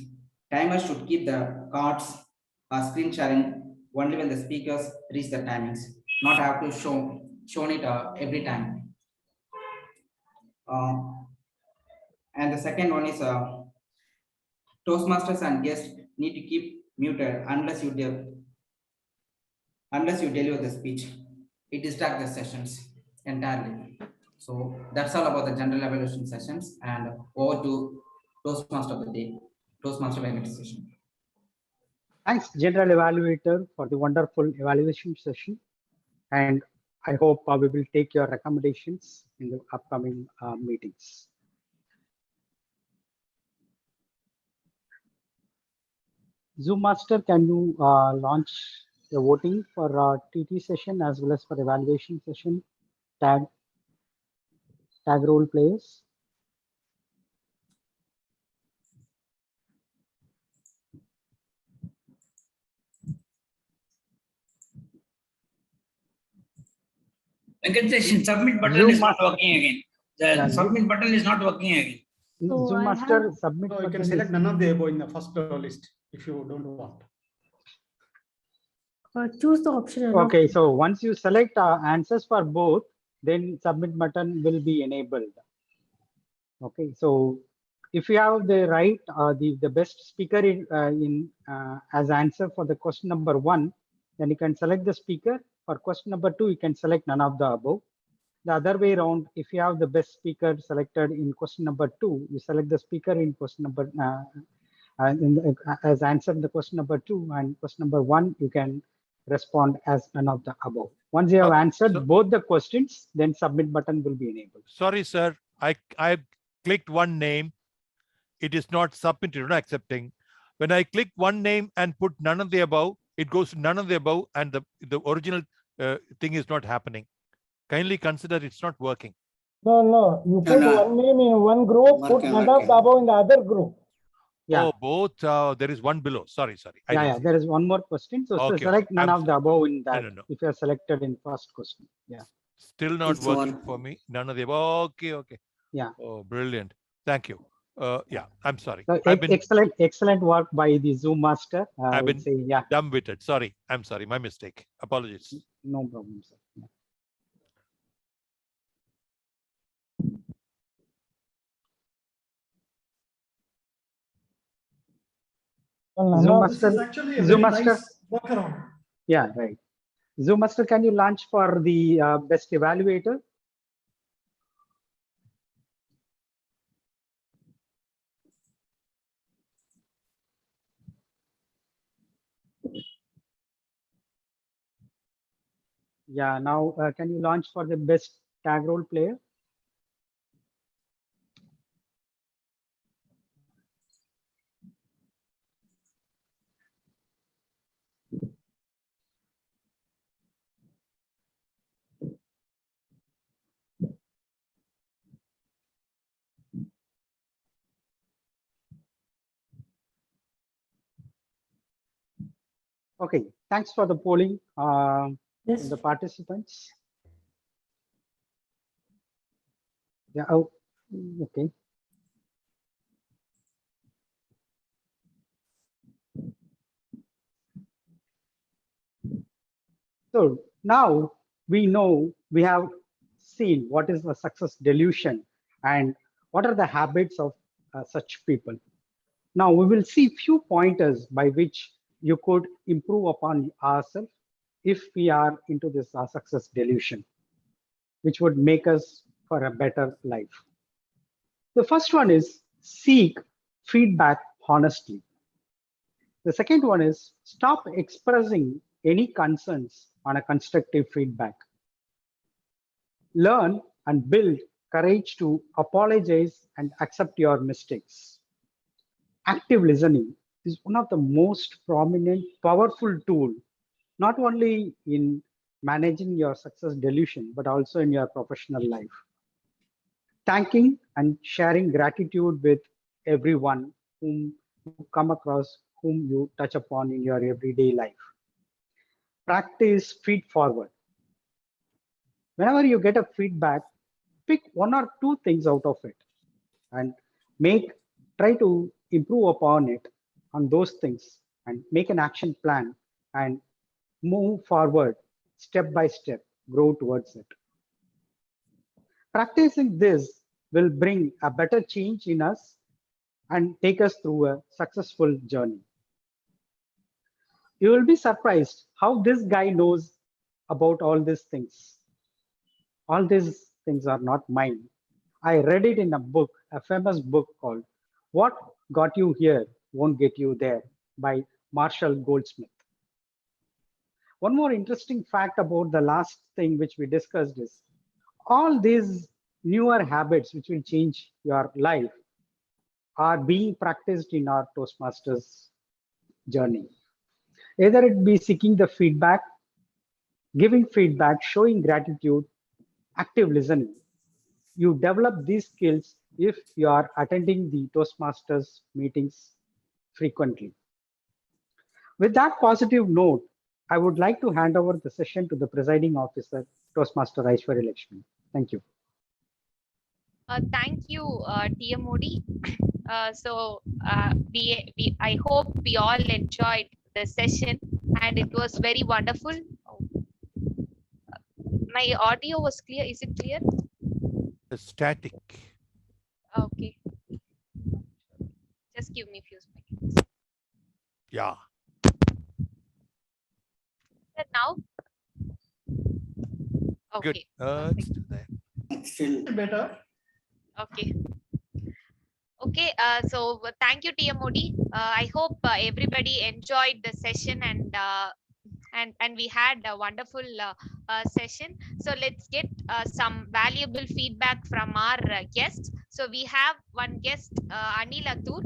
timers should keep the cards or screen sharing only when the speakers reach the timings, not have to shown it every time. And the second one is Toastmasters and guests need to keep muted unless you deliver the speech. It distracts the sessions entirely. So that's all about the general evaluation sessions, and over to Toastmaster of the day, Toastmaster Venkataseshan. Thanks, General Evaluator, for the wonderful evaluation session. And I hope we will take your recommendations in the upcoming meetings. Zoom Master, can you launch the voting for TT session as well as for evaluation session? Tag role players. Venkataseshan, submit button Zoom is not working again. The submit button is not working again. So Zoom I Master have- submit. No, you can select none of the above in the first list if you don't want. Choose the option. Okay, so once you select answers for both, then submit button will be enabled. Okay, so if you have the right, the best speaker as answer for the question number 1, then you can select the speaker. For question number 2, you can select none of the above. The other way around, if you have the best speaker selected in question number 2, you select the speaker in question number as answer the question number 2, and question number 1, you can respond as none of the above. Once you have answered both the questions, then submit button will be enabled. Sorry, sir. I clicked one name. It is not submitted, not accepting. When I click one name and put none of the above, it goes to none of the above, and the original thing is not happening. Kindly consider it's not working. No. You put one name in one group, put none of the above in the other group. Yeah. Oh, both. There is one below. Sorry. Yeah. There is one more question. So Okay, select none of the above in that. No. If you are selected in first question. Yeah. Still not working for me. None of the above. Okay. Yeah. Oh, brilliant. Thank you. Yeah, I'm sorry. So, I've been excellent work by the Zoom master. I've been yeah. dumb-witted. Sorry. I'm sorry. My mistake. Apologies. No problem, sir. Yeah. Zoom This is actually a Zoom very master. nice workaround. Yeah, right. Zoom master, can you launch for the best evaluator? Yeah, now can you launch for the best tag role player? Okay, thanks for the polling the participants. Yeah, okay. So now we know, we have seen what is the success delusion and what are the habits of such people. Now we will see few pointers by which you could improve upon ourselves if we are into this success delusion, which would make us for a better life. The first one is seek feedback honestly. The second one is stop expressing any concerns on a constructive feedback. Learn and build courage to apologize and accept your mistakes. Active listening is one of the most prominent, powerful tool, not only in managing your success delusion, but also in your professional life. Thanking and sharing gratitude with everyone whom you come across, whom you touch upon in your everyday life. Practice feed forward. Whenever you get a feedback, pick one or two things out of it and try to improve upon it on those things and make an action plan and move forward step by step, grow towards it. Practicing this will bring a better change in us and take us through a successful journey. You will be surprised how this guy knows about all these things. All these things are not mine. I read it in a book, a famous book called What Got You Here Won't Get You There by Marshall Goldsmith. One more interesting fact about the last thing which we discussed is all these newer habits which will change your life are being practiced in our Toastmasters journey. Either it be seeking the feedback, giving feedback, showing gratitude, active listening. You develop these skills if you are attending the Toastmasters meetings frequently. With that positive note, I would like to hand over the session to the presiding officer, Toastmaster Aishwarya Lakshmi. Thank you. Thank you, TMOD. I hope we all enjoyed the session and it was very wonderful. My audio was clear. Is it clear? Static. Okay. Just give me a few seconds. Yeah. Now? Good. Okay. It's still there. Still Better. Okay. Okay, so thank you, TMOD. I hope everybody enjoyed the session and we had a wonderful session. So let's get some valuable feedback from our guests. So we have one guest, Anil Atur.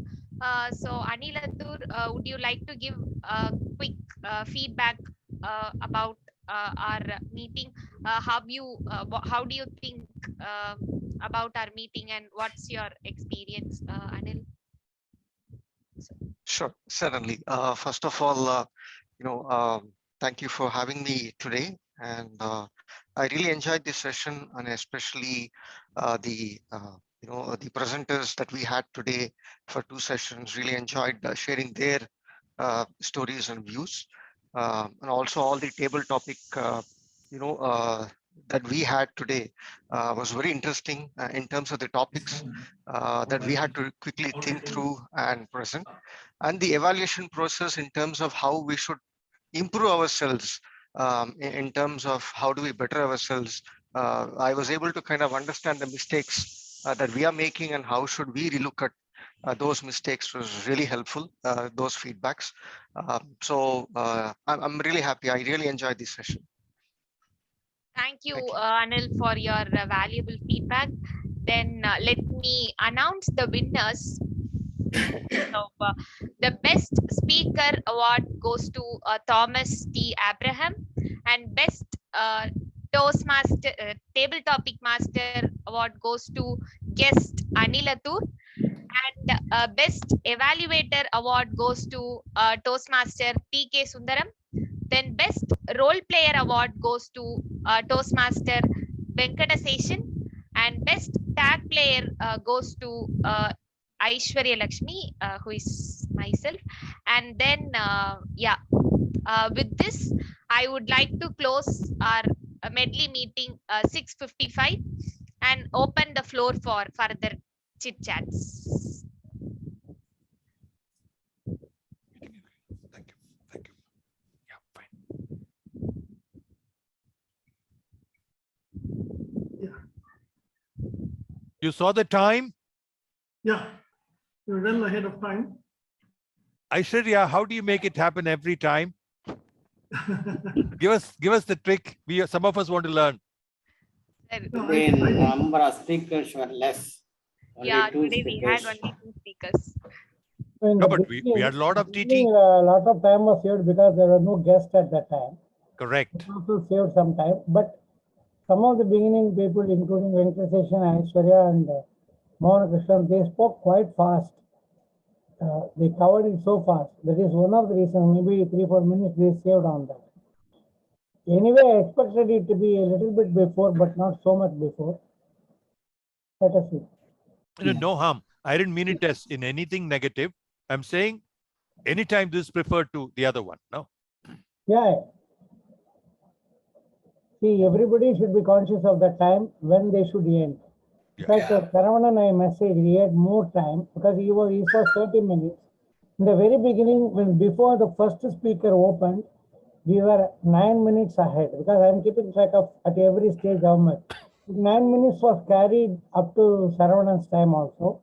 So Anil Atur, would you like to give quick feedback about our meeting? How do you think about our meeting and what's your experience, Anil? Sure, certainly. First of all, thank you for having me today. And I really enjoyed this session, and especially the presenters that we had today for 2 sessions. Really enjoyed sharing their stories and views, and also all the table topic, that we had today was very interesting in terms of the topics that we had to quickly think through and present, and the evaluation process in terms of how we should improve ourselves, in terms of how do we better ourselves. I was able to kind of understand the mistakes that we are making and how should we relook at those mistakes. Was really helpful, those feedbacks. So I'm really happy. I really enjoyed this session. Thank you, Anil, for your valuable feedback. Then let me announce the winners. So, the best speaker award goes to Thomas T. Abraham, and best Toastmaster table topic master award goes to guest Anil Atur, and best evaluator award goes to Toastmaster T.K. Sundaram. Then best role player award goes to Toastmaster Venkata Seshan, and best tag player goes to Aishwarya Lakshmi, who is myself. And then, with this, I would like to close our medley meeting 6:55 and open the floor for further chit chats. Thank you. Thank you. Yeah, fine. You saw the time? Yeah, you're well ahead of time. Aishwarya, how do you make it happen every time? Give us the trick. Some of us want to learn. the number of speakers were less. Only Yeah, 2 today we had speakers. only 2 speakers. In No, the but we had a lot of beginning, TT. A lot of time was saved because there were no guests at that time. Correct. It also saved some time, but some of the beginning people, including Venkateshan, Aishwarya, and Mohan Krishnan, they spoke quite fast. They covered it so fast. That is one of the reasons. Maybe 3-4 minutes they saved on that. Anyway, I expected it to be a little bit before, but not so much before. Let us see. No harm. I didn't mean it as in anything negative. I'm saying anytime this is preferred to the other one. No. Yeah. See, everybody should be conscious of the time when they should end. In fact, Saravanan, I messaged, he had more time because he was 30 minutes. In the very beginning, before the first speaker opened, we were 9 minutes ahead because I'm keeping track of at every stage how much. 9 minutes was carried up to Saravanan's time also.